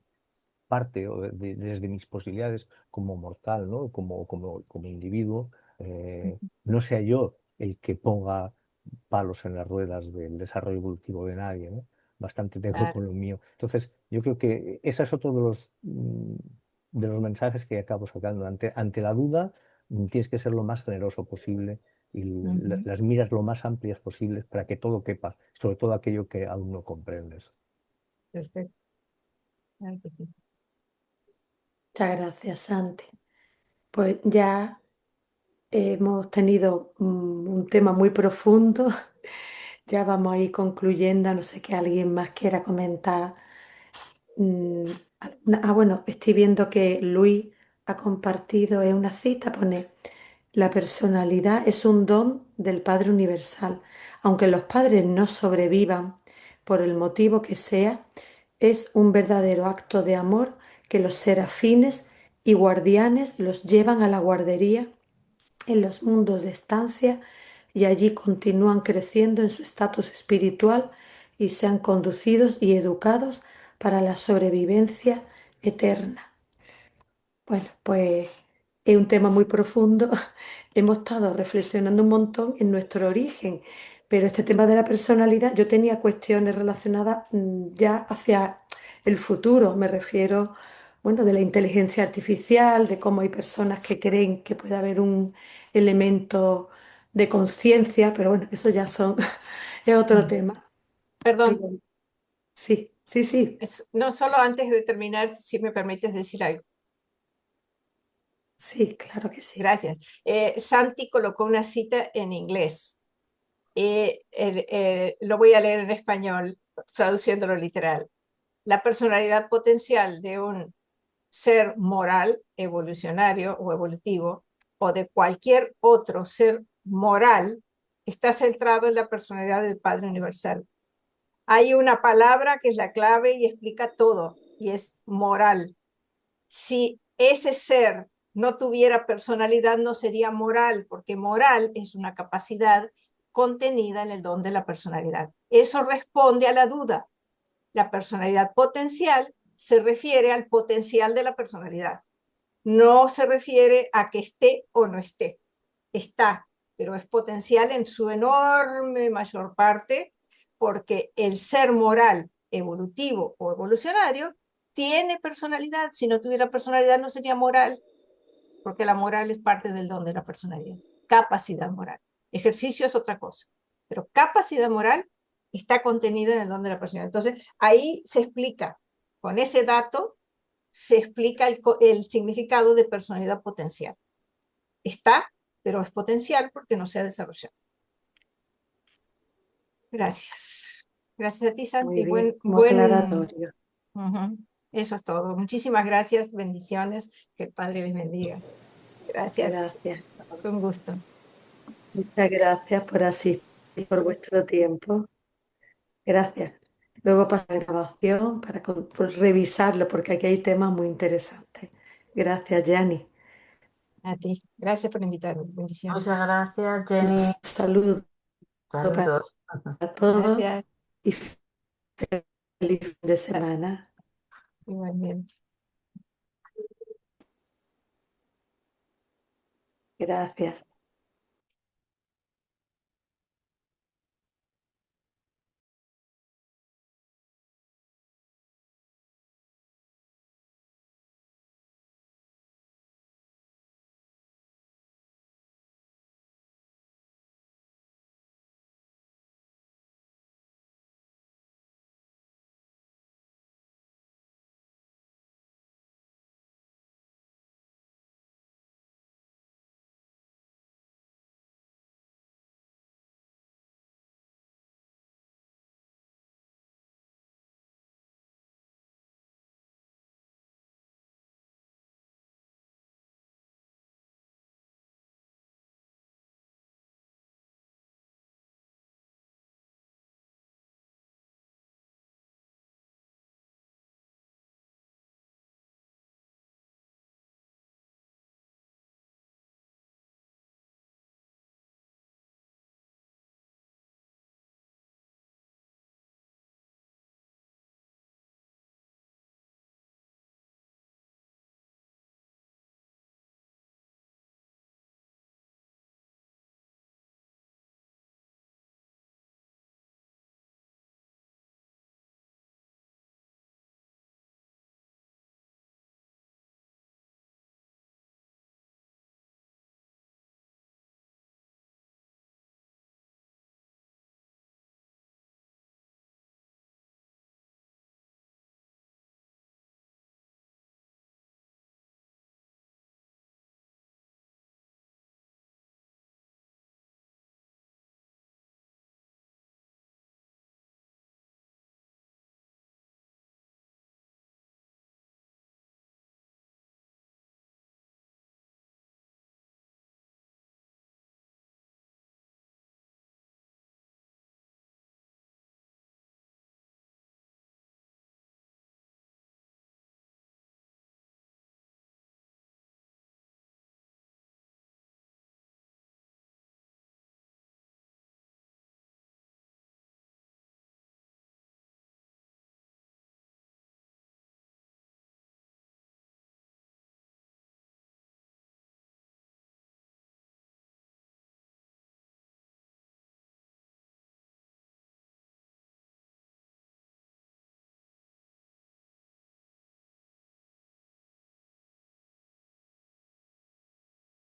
parte o desde mis posibilidades como mortal, ¿no? Como individuo, no sea yo el que ponga palos en las ruedas del desarrollo evolutivo de nadie, ¿no? Bastante tengo con lo mío. Entonces, yo creo que ese es otro de los mensajes que acabo sacando. Ante la duda, tienes que ser lo más generoso posible y las miras lo más amplias posibles para que todo quepa, sobre todo aquello que aún no comprendes. Perfecto. Muchas gracias, Santi. Pues ya hemos tenido un tema muy profundo. Ya vamos a ir concluyendo, a no sé que alguien más quiera comentar. Bueno, estoy viendo que Luis ha compartido una cita, pone, la personalidad es un don del Padre Universal. Aunque los padres no sobrevivan por el motivo que sea, es un verdadero acto de amor que los serafines y guardianes los llevan a la guardería en los mundos de estancia y allí continúan creciendo en su estatus espiritual y sean conducidos y educados para la sobrevivencia eterna. Bueno, pues es un tema muy profundo. Hemos estado reflexionando un montón en nuestro origen, pero este tema de la personalidad, yo tenía cuestiones relacionadas ya hacia el futuro. Me refiero, bueno, de la inteligencia artificial, de cómo hay personas que creen que puede haber un elemento de conciencia, pero bueno, eso ya es otro tema. Perdón. Sí. No, solo antes de terminar, si me permites decir algo. Sí, claro que sí. Gracias. Santi colocó una cita en inglés. Lo voy a leer en español. traduciéndolo literal. La personalidad potencial de un ser moral, evolucionario o evolutivo, o de cualquier otro ser moral, está centrado en la personalidad del Padre Universal. Hay una palabra que es la clave y explica todo, y es moral. Si ese ser no tuviera personalidad, no sería moral, porque moral es una capacidad contenida en el don de la personalidad. Eso responde a la duda. La personalidad potencial se refiere al potencial de la personalidad. No se refiere a que esté o no esté. Está, pero es potencial en su enorme mayor parte, porque el ser moral, evolutivo o evolucionario, tiene personalidad. Si no tuviera personalidad no sería moral, porque la moral es parte del don de la personalidad. Capacidad moral. Ejercicio es otra cosa, pero capacidad moral está contenida en el don de la personalidad. Entonces, ahí se explica, con ese dato, se explica el significado de personalidad potencial. Está, pero es potencial porque no se ha desarrollado. Gracias. Gracias a ti, Santi. Muy bien, muy aclaratorio. Eso es todo. Muchísimas gracias. Bendiciones. Que el Padre les bendiga. Gracias. Gracias. Fue un gusto. Muchas gracias por asistir, por vuestro tiempo. Gracias. Luego para la grabación, para por revisarlo, porque aquí hay temas muy interesantes. Gracias, Gianni. A ti. Gracias por invitarme. Bendiciones. Muchas gracias, Jenny. Saludos Saludos. para todos Gracias. y feliz fin de semana. Igualmente. Gracias.